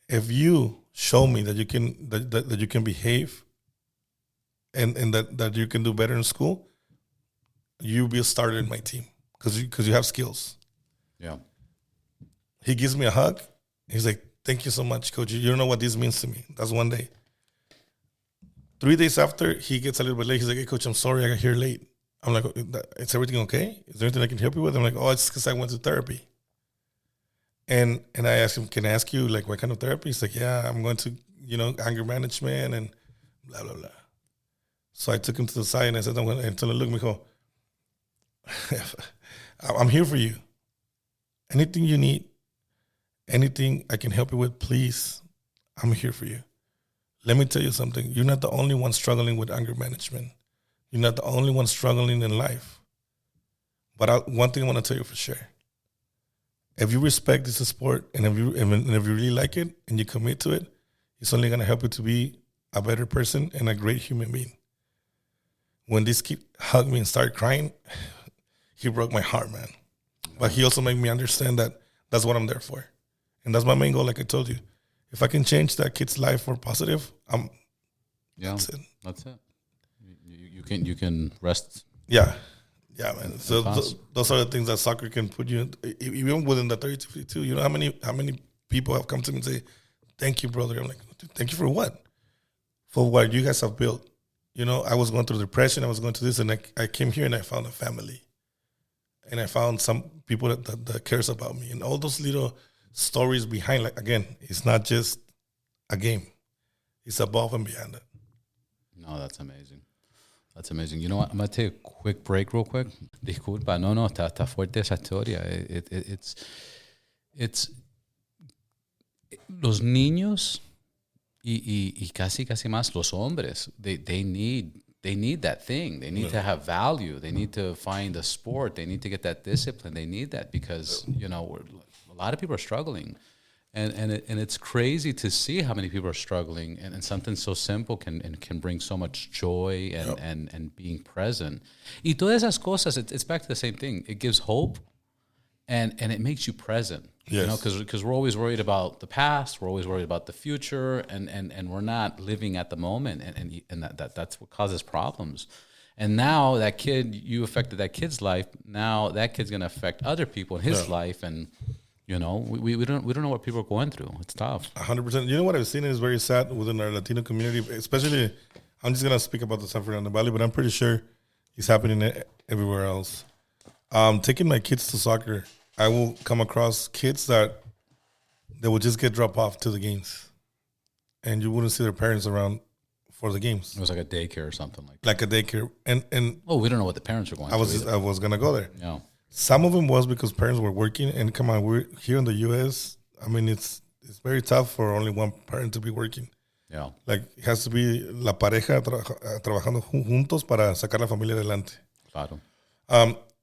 If you show me that you can that you can behave and that you can do better in school, you'll be a starter in my team because you have skills. Yeah. He gives me a hug. He's like, thank you so much, coach. You don't know what this means to me. That's one day. 3 days after, he gets a little bit late. He's like, hey, coach, I'm sorry I got here late. I'm like, is everything okay? Is there anything I can help you with? I'm like, oh, it's because I went to therapy. And I asked him, can I ask you, like, what kind of therapy? He's like, yeah, I'm going to, anger management and blah, blah, blah. So I took him to the side and I said, I'm going to tell him, look, mijo, I'm here for you. Anything you need, anything I can help you with, please, I'm here for you. Let me tell you something. You're not the only one struggling with anger management. You're not the only one struggling in life. But one thing I want to tell you for sure. If you respect this sport and if you really like it and you commit to it, it's only going to help you to be a better person and a great human being. When this kid hugged me and started crying, he broke my heart, man. But he also made me understand that that's what I'm there for. And that's my main goal, like I told you. If I can change that kid's life for positive, that's it. That's it. You can rest. Yeah, man. So those are the things that soccer can put you in, even within the 30 to 52. You know how many people have come to me and say, "Thank you, brother." I'm like, "Thank you for what? For what you guys have built." I was going through depression. I was going through this, and I came here and I found a family, and I found some people that cares about me, and all those little stories behind. Like again, it's not just a game; it's above and beyond it. No, that's amazing. That's amazing. You know what? I'm going to take a quick break real quick. Disculpa, no, está fuerte esa historia. It's los niños y casi más los hombres, they need that thing. They need to have value. They need to find a sport. They need to get that discipline. They need that because, a lot of people are struggling. And it's crazy to see how many people are struggling, and something so simple can bring so much joy and being present. Y todas esas cosas, it's back to the same thing. It gives hope, and it makes you present. Yes. Because we're always worried about the past, we're always worried about the future, and we're not living at the moment, and that's what causes problems. And now that kid, you affected that kid's life. Now that kid's gonna affect other people in his life, and we don't know what people are going through. It's tough. 100%. You know what I've seen is very sad within our Latino community, especially. I'm just gonna speak about the San Fernando Valley, but I'm pretty sure it's happening everywhere else. Taking my kids to soccer, I will come across kids that they will just get dropped off to the games, and you wouldn't see their parents around for the games. It was like a daycare or something like a daycare, and we don't know what the parents are going through. I was gonna go there. Yeah. Some of them was because parents were working, and come on, we're here in the U.S. I mean, it's very tough for only one parent to be working. Yeah. Like, it has to be la pareja trabajando juntos para sacar la familia adelante. Claro.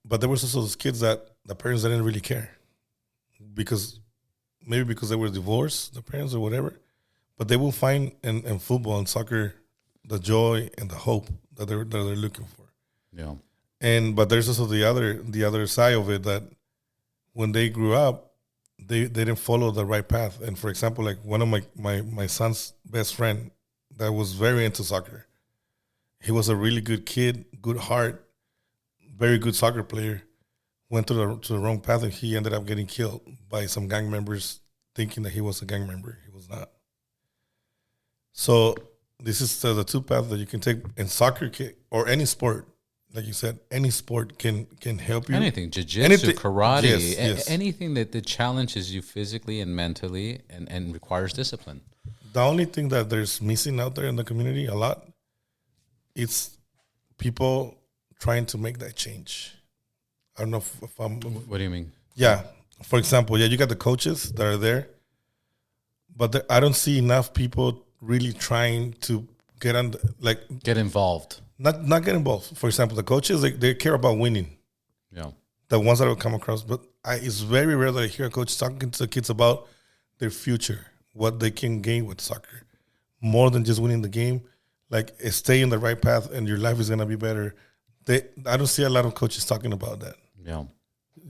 But there was also those kids that the parents didn't really care because they were divorced, the parents or whatever. But they will find in football and soccer the joy and the hope that they're looking for. Yeah. But there's also the other side of it that when they grew up, they didn't follow the right path. And for example, like one of my son's best friend that was very into soccer, he was a really good kid, good heart, very good soccer player, went to the wrong path, and he ended up getting killed by some gang members thinking that he was a gang member. He was not. So this is the two paths that you can take in soccer or any sport. Like you said, any sport can help you. Anything, jiu-jitsu, karate, yes. Anything that challenges you physically and mentally and requires discipline. The only thing that there's missing out there in the community a lot, it's people trying to make that change. I don't know if I'm... What do you mean? Yeah. For example, you got the coaches that are there, but I don't see enough people really trying to get involved. Not get involved. For example, the coaches, they care about winning. Yeah. The ones that I come across. But it's very rare that I hear a coach talking to the kids about their future, what they can gain with soccer. More than just winning the game, like stay in the right path and your life is going to be better. I don't see a lot of coaches talking about that. Yeah.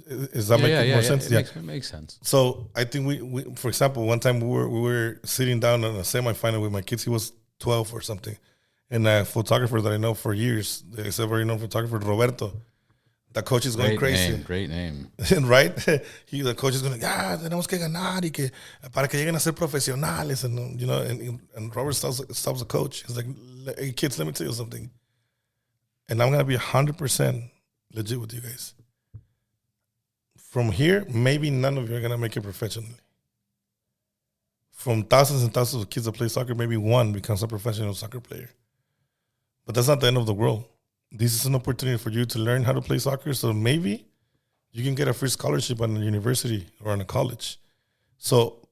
Is that making more sense? It makes sense. So I think we, for example, one time we were sitting down on a semifinal with my kids. He was 12 or something. And a photographer that I know for years, he's a very known photographer, Roberto. The coach is going crazy. Great name. Right? The coach is going, tenemos que ganar y que para que lleguen a ser profesionales. And, you know, and Robert stops the coach. He's like, hey, kids, let me tell you something. And I'm going to be 100% legit with you guys. From here, maybe none of you are going to make it professionally. From thousands and thousands of kids that play soccer, maybe one becomes a professional soccer player. But that's not the end of the world. This is an opportunity for you to learn how to play soccer. So maybe you can get a free scholarship at a university or in a college. So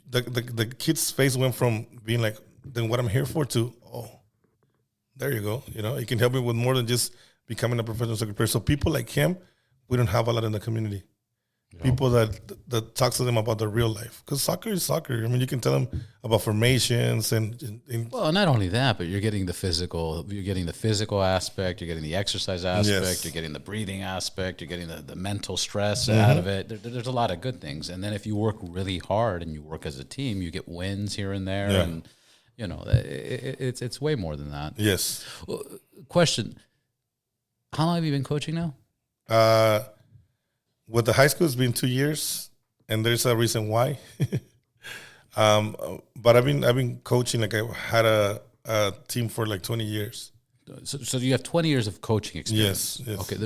the kid's face went from being like, then what I'm here for to, oh, there you go. You know, it can help me with more than just becoming a professional soccer player. So people like him, we don't have a lot in the community. Yeah. People that talk to them about their real life. Because soccer is soccer. I mean, you can tell them about formations and well, not only that, but you're getting the physical aspect, you're getting the exercise aspect, yes. You're getting the breathing aspect, you're getting the mental stress out of it. There's a lot of good things. And then if you work really hard and you work as a team, you get wins here and there. Yeah. And, you know, it's way more than that. Yes. Well, question. How long have you been coaching now? With the high school, it's been 2 years, and there's a reason why. But I've been coaching. Like I had a team for like 20 years. So you have 20 years of coaching experience. Yes. Okay.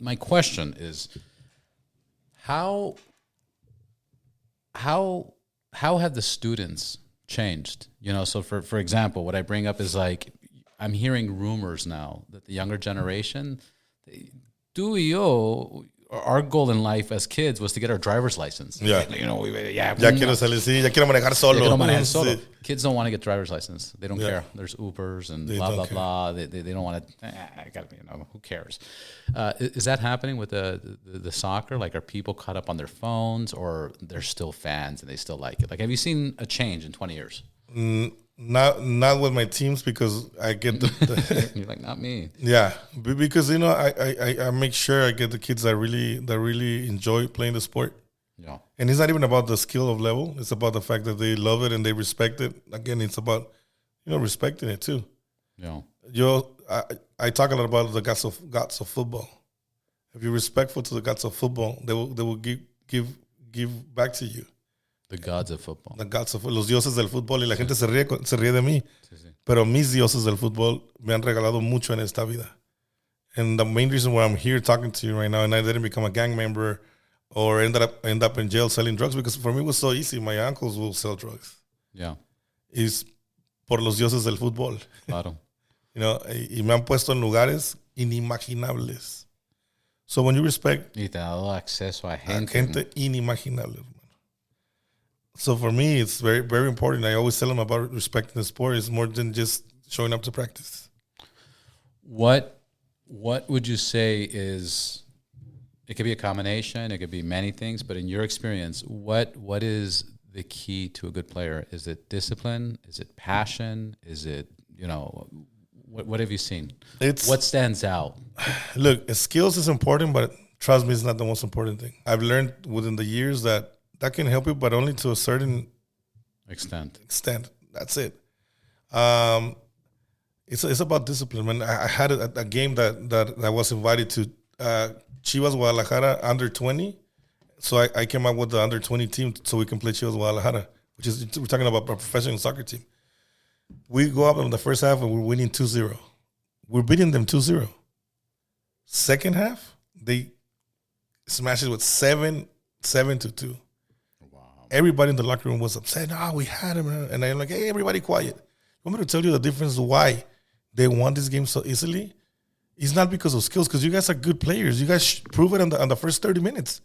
My question is, how have the students changed? You know, so for example, what I bring up is like I'm hearing rumors now that the younger generation, our goal in life as kids was to get our driver's license. Yeah. You know, ya quiero salir, sí, ya quiero manejar solo. Sí. Kids don't want to get driver's license. They don't care. There's Ubers and blah, blah, blah. They don't want to, I got to, you know, who cares? Is that happening with the soccer? Like, are people caught up on their phones or they're still fans and they still like it? Like, have you seen a change in 20 years? Not with my teams because I get the You're like, not me. Yeah, because you know I make sure I get the kids that really enjoy playing the sport. Yeah, and it's not even about the skill of level. It's about the fact that they love it and they respect it. Again, it's about respecting it too. Yeah, I talk a lot about the gods of football. If you're respectful to the gods of football, they will give back to you. The gods of football. The gods of los dioses del fútbol. Y la gente se ríe de mí. Sí. Pero mis dioses del fútbol me han regalado mucho en esta vida. And the main reason why I'm here talking to you right now and I didn't become a gang member or end up in jail selling drugs, because for me it was so easy. My uncles will sell drugs. Yeah. Is por los dioses del fútbol. Claro. You know, y me han puesto en lugares inimaginables. So when you respect... Y te ha dado acceso a gente inimaginable. So for me, it's very, very important. I always tell them about respecting the sport. It's more than just showing up to practice. What would you say is, it could be a combination, it could be many things, but in your experience, what is the key to a good player? Is it discipline? Is it passion? Is it, what have you seen? What stands out? Look, skills is important, but trust me, it's not the most important thing. I've learned within the years that can help you, but only to a certain extent. That's it. It's about discipline. When I had a game that I was invited to, Chivas Guadalajara under 20. So I came up with the under 20 team so we can play Chivas Guadalajara, which is, we're talking about a professional soccer team. We go up in the first half and we're winning 2-0. We're beating them 2-0. Second half, they smashed it with 7-2. Everybody in the locker room was upset. We had him. And I'm like, hey, everybody quiet. You want me to tell you the difference why they won this game so easily? It's not because of skills, because you guys are good players. You guys prove it on the first 30 minutes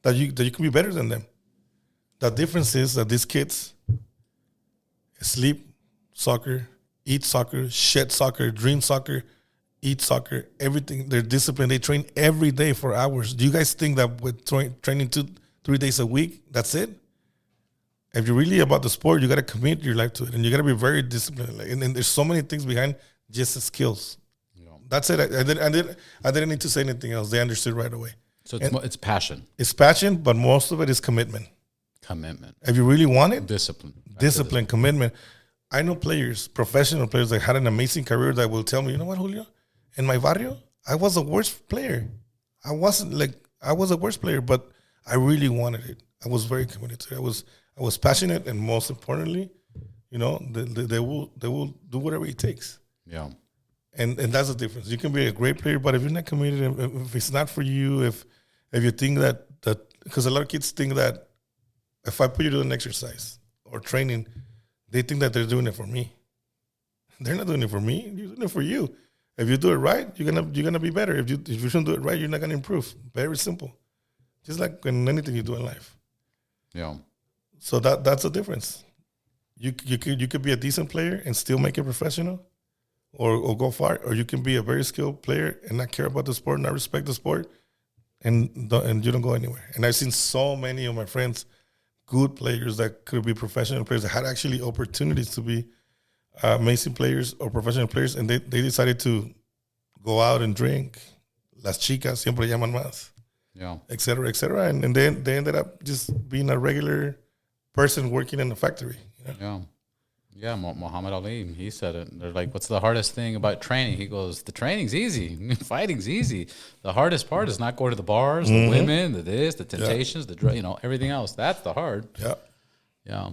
that you can be better than them. The difference is that these kids sleep soccer, eat soccer, shed soccer, dream soccer, eat soccer, everything. They're disciplined. They train every day for hours. Do you guys think that with training 2-3 days a week, that's it? if you're really about the sport, you got to commit your life to it, and you got to be very disciplined. Like, and there's so many things behind just the skills. Yeah. That's it. I didn't need to say anything else. They understood right away. So it's passion. It's passion, but most of it is commitment. Commitment. If you really want it, discipline, commitment. I know players, professional players that had an amazing career that will tell me, you know what, Julio? In my barrio, I was the worst player. I was the worst player, but I really wanted it. I was very committed to it. I was passionate, and most importantly, you know, they will do whatever it takes. Yeah. And that's the difference. You can be a great player, but if you're not committed, if it's not for you, if you think that because a lot of kids think that if I put you to an exercise or training, they think that they're doing it for me. They're not doing it for me. You're doing it for you. If you do it right, you're gonna be better. If you don't do it right, you're not gonna improve. Very simple. Just like in anything you do in life. Yeah. So that's the difference. You could be a decent player and still make it professional, or go far, or you can be a very skilled player and not care about the sport, not respect the sport, and you don't go anywhere. And I've seen so many of my friends, good players that could be professional players that had actually opportunities to be amazing players or professional players, and they decided to go out and drink. Las chicas siempre llaman más. Yeah. Et cetera, and they ended up just being a regular person working in a factory. You know? Yeah, Muhammad Ali, he said it. They're like, what's the hardest thing about training? He goes, the training's easy. Fighting's easy. The hardest part is not going to the bars, the women, the temptations, the drug, everything else. That's the hard. Yeah. Yeah.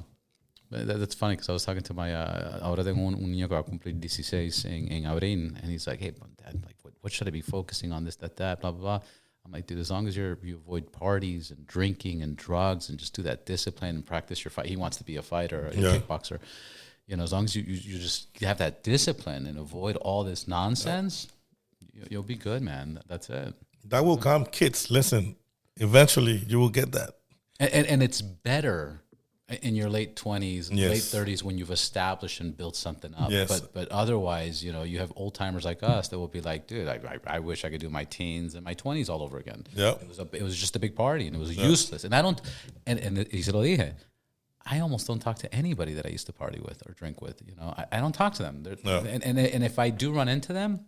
But that's funny because I was talking to my, ahora tengo un niño que va a cumplir 16 en abril, and he's like, hey, Dad, like, what should I be focusing on, this, that, blah, blah, blah. I'm like, dude, as long as you avoid parties and drinking and drugs and just do that discipline and practice your fight. He wants to be a fighter, a kickboxer. As long as you just have that discipline and avoid all this nonsense, you'll be good, man. That's it. That will come. Kids, listen, eventually you will get that. And it's better in your late 20s, yes. late 30s when you've established and built something up. Yes. But otherwise, you have old timers like us that will be like, dude, I wish I could do my teens and my 20s all over again. Yeah. It was just a big party and it was useless. And I don't, and y se lo dije, I almost don't talk to anybody that I used to party with or drink with. I don't talk to them. And if I do run into them,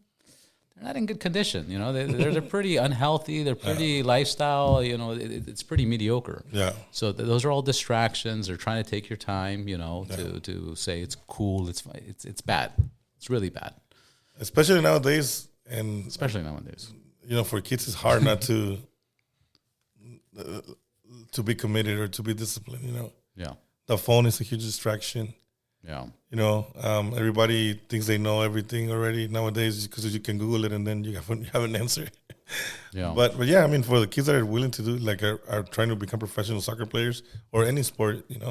they're not in good condition. They're pretty unhealthy. They're pretty lifestyle. It's pretty mediocre. Yeah. So those are all distractions. They're trying to take your time. To say it's cool. It's bad. It's really bad. Especially nowadays. For kids, it's hard not to be committed or to be disciplined. Yeah. The phone is a huge distraction. Yeah. Everybody thinks they know everything already nowadays because you can Google it and then you have an answer. Yeah. But yeah, I mean, for the kids that are willing to do, like, are trying to become professional soccer players or any sport, you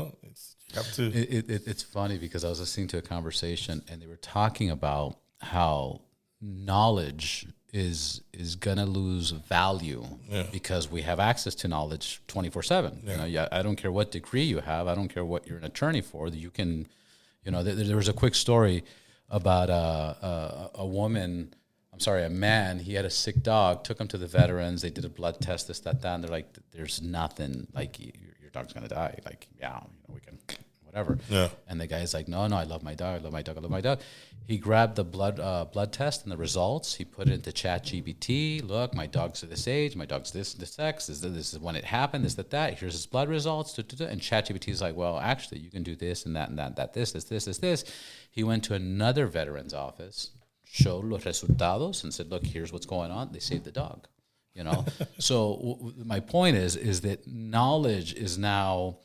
have to. It's funny because I was listening to a conversation and they were talking about how knowledge is going to lose value because we have access to knowledge 24/7. Yeah. I don't care what degree you have. I don't care what you're an attorney for. You can, there was a quick story about a man. He had a sick dog, took him to the veterans. They did a blood test, this, that, and they're like, there's nothing, like, your dog's going to die. Like, we can, whatever. Yeah. And the guy's like, no, I love my dog. I love my dog. I love my dog. He grabbed the blood test and the results. He put it into ChatGPT. Look, my dog's this age. My dog's this sex. This is when it happened. This, that. Here's his blood results. And ChatGPT is like, well, actually, you can do this and that and that. This. He went to another veteran's office, showed los resultados, and said, look, here's what's going on. They saved the dog. So my point is that knowledge is now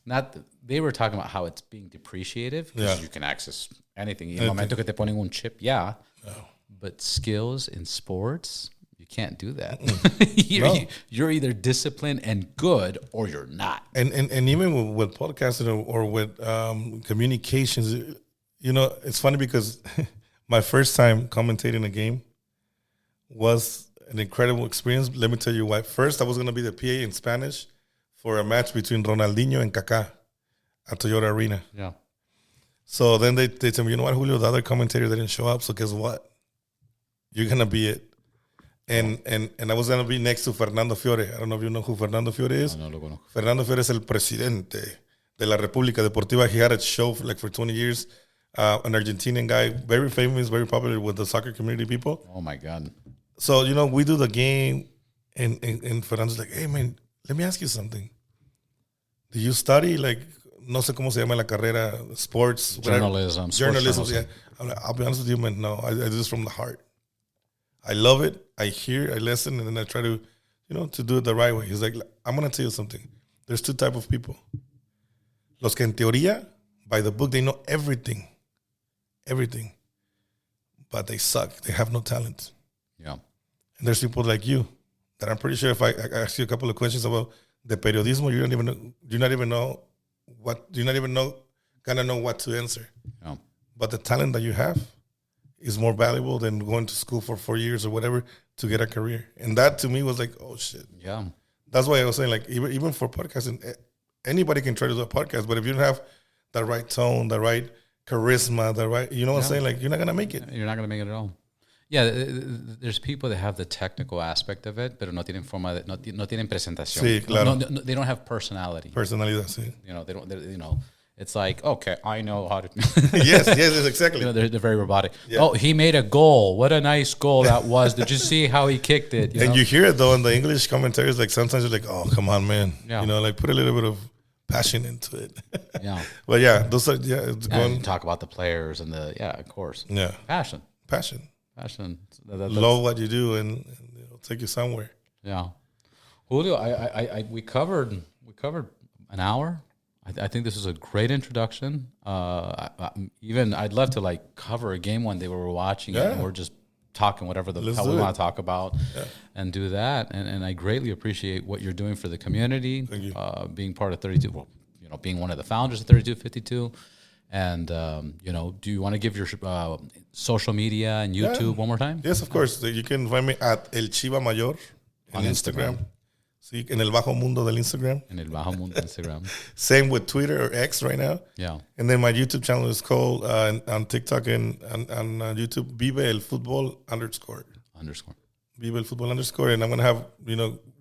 not. They were talking about how it's being depreciative because you can access anything. Y el momento que te ponen un chip, but skills in sports, you can't do that. You're either disciplined and good, or you're not. And even with podcasting or with communications, it's funny because my first time commentating a game was an incredible experience. Let me tell you why. First, I was going to be the PA in Spanish for a match between Ronaldinho and Kaká at Toyota Arena. Yeah. So then they tell me, you know what, Julio, the other commentator didn't show up, so guess what? You're going to be it. And I was going to be next to Fernando Fiore. I don't know if you know who Fernando Fiore is. No lo conozco. Fernando Fiore es el presidente de la República Deportiva. He had a show for 20 years. An Argentinian guy, very famous, very popular with the soccer community people. Oh, my God. So, we do the game, and Fernando's like, hey, man, let me ask you something. Do you study, no sé cómo se llama la carrera, sports? Journalism. Journalism, yeah. I'll be honest with you, man, no, I do this from the heart. I love it. I hear, I listen, and then I try to, to do it the right way. He's like, I'm going to tell you something. There's two types of people. Los que en teoría, by the book, they know everything. Everything. But they suck. They have no talent. Yeah. And there's people like you that I'm pretty sure if I ask you a couple of questions about the periodismo, you not even know what to answer. Yeah. But the talent that you have is more valuable than going to school for 4 years or whatever to get a career. And that to me was like, oh shit. Yeah. That's why I was saying, even for podcasting, anybody can try to do a podcast, but if you don't have the right tone, the right charisma, the right, what I'm saying? You're not going to make it. You're not going to make it at all. Yeah, there's people that have the technical aspect of it, pero no tienen forma de, no tienen presentación. Sí, claro. No, they don't have personality. Personalidad, sí. They don't, it's like, okay, I know how to. yes, exactly. They're very robotic. Yeah. Oh, he made a goal. What a nice goal that was. Did you see how he kicked it? You hear it, though, in the English commentaries, sometimes you're like, oh, come on, man. Yeah. Put a little bit of passion into it. Yeah. But yeah, those are, it's going. And talk about the players and of course. Yeah. Passion. Love what you do and it'll take you somewhere. Yeah. Julio, we covered an hour. I think this is a great introduction. I'd love to cover a game one day where we're watching it and we're just talking whatever how we want to talk about and do that. And I greatly appreciate what you're doing for the community. Thank you. Being part of 32, being one of the founders of 3252. And, do you want to give your social media and YouTube one more time? Yes, of course. You can find me at El Chiva Mayor on Instagram. Sí, en el bajo mundo del Instagram. En el bajo mundo del Instagram. Same with Twitter or X right now. Yeah. And then my YouTube channel is called on TikTok and on YouTube, Vive El Futbol _. Vive El Futbol _. And I'm going to have,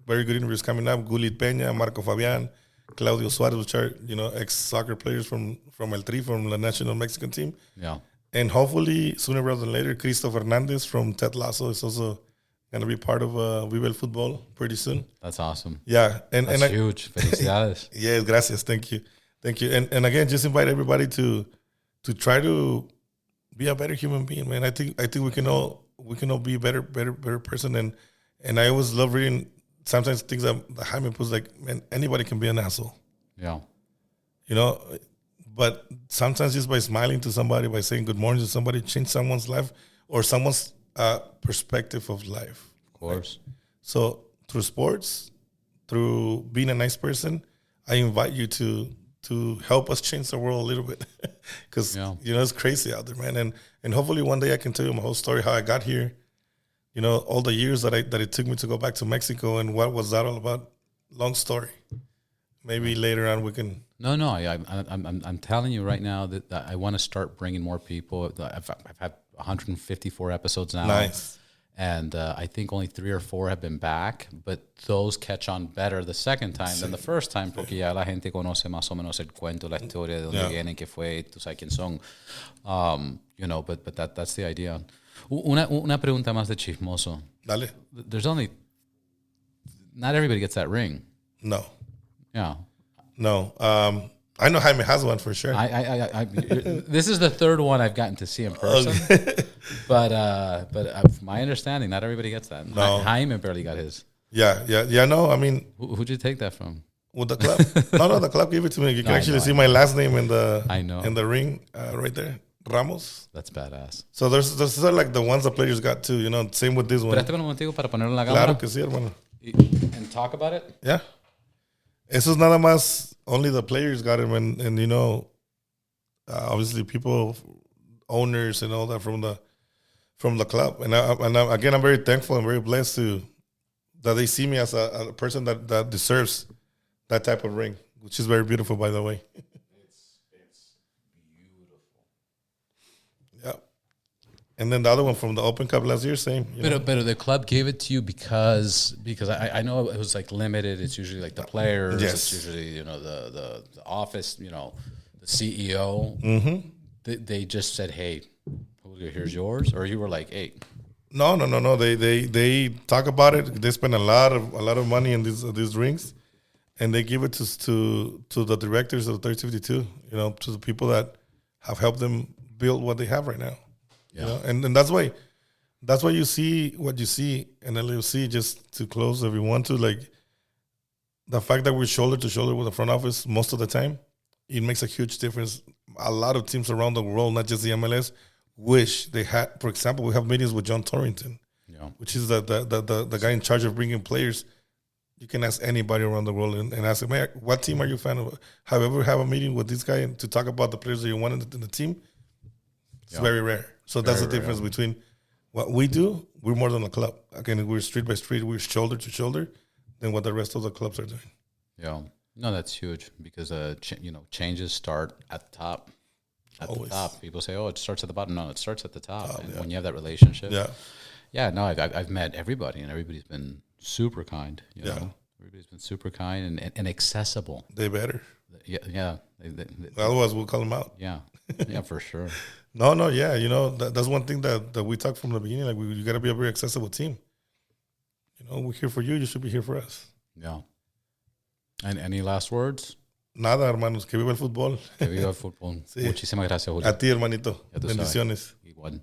very good interviews coming up. Gulit Peña, Marco Fabian, Claudio Suarez, which are, ex-soccer players from El Tri, from the national Mexican team. Yeah. And hopefully, sooner rather than later, Cristo Fernandez from Ted Lasso is also going to be part of Vive El Futbol pretty soon. That's awesome. Yeah. That's huge. Felicidades. Yes, gracias. Thank you. And again, just invite everybody to try to be a better human being, man. I think we can all be a better person. And I always love reading sometimes things that Jaime puts, man, anybody can be an asshole. Yeah. But sometimes just by smiling to somebody, by saying good morning to somebody, change someone's life or someone's perspective of life. Of course. Right? So through sports, through being a nice person, I invite you to help us change the world a little bit. Because, it's crazy out there, man. And hopefully one day I can tell you my whole story, how I got here. All the years that it took me to go back to Mexico and what was that all about. Long story. Maybe later on we can. No. I'm telling you right now that I want to start bringing more people. I've had 154 episodes now. Nice. And I think only 3 or 4 have been back, but those catch on better the second time than the first time, porque ya la gente conoce más o menos el cuento, la historia de dónde vienen, qué fue, tú sabes quién son. But that's the idea. Una pregunta más de chismoso. Dale. Not everybody gets that ring. No. Yeah. No. I know Jaime has one for sure. This is the third one I've gotten to see in person. Okay. But my understanding, not everybody gets that. No. Jaime barely got his. Yeah. No, I mean, who'd you take that from? With the club. No, the club gave it to me. You can actually see my last name in the in the ring right there. Ramos. That's badass. So those are like the ones the players got too. Same with this one. Préstame un momentico para ponerlo en la cámara. Claro que sí, hermano. And talk about it. Yeah. Eso es nada más. Only the players got him, and obviously people, owners, and all that from the club. And again, I'm very thankful and very blessed that they see me as a person that deserves that type of ring, which is very beautiful, by the way. It's beautiful. Yeah. And then the other one from the Open Cup last year, same. But the club gave it to you because I know it was like limited. It's usually like the players. Yes. It's usually the office. The CEO. Mm-hmm. They just said, "Hey, Julio, here's yours," or you were like, "Hey." No. They talk about it. They spend a lot of money in these rings, and they give it to the directors of the 3052. To the people that have helped them build what they have right now. Yeah. And that's why you see what you see in LAFC. Just to close everyone to like the fact that we're shoulder to shoulder with the front office most of the time, it makes a huge difference. A lot of teams around the world, not just the MLS, wish they had. For example, we have meetings with John Torrington, which is the guy in charge of bringing players. You can ask anybody around the world and ask him, hey, what team are you a fan of? Have you ever have a meeting with this guy to talk about the players that you want in the team? It's very rare. So that's the difference between what we do. We're more than a club. Again, we're street by street. We're shoulder to shoulder than what the rest of the clubs are doing. Yeah. No, that's huge because, changes start at the top. Always. The top. People say, it starts at the bottom. No, it starts at the top. And when you have that relationship. No, I've met everybody, and everybody's been super kind. You know? Everybody's been super kind and accessible. They better. Yeah. Otherwise, we'll call them out. Yeah. Yeah, for sure. No, that's one thing that we talked from the beginning. Like, you got to be a very accessible team. We're here for you. You should be here for us. Yeah. And any last words? Nada, hermanos. Que viva el fútbol. Que viva el fútbol. Sí. Muchísimas gracias, Julio. A ti, hermanito. Bendiciones. Igual.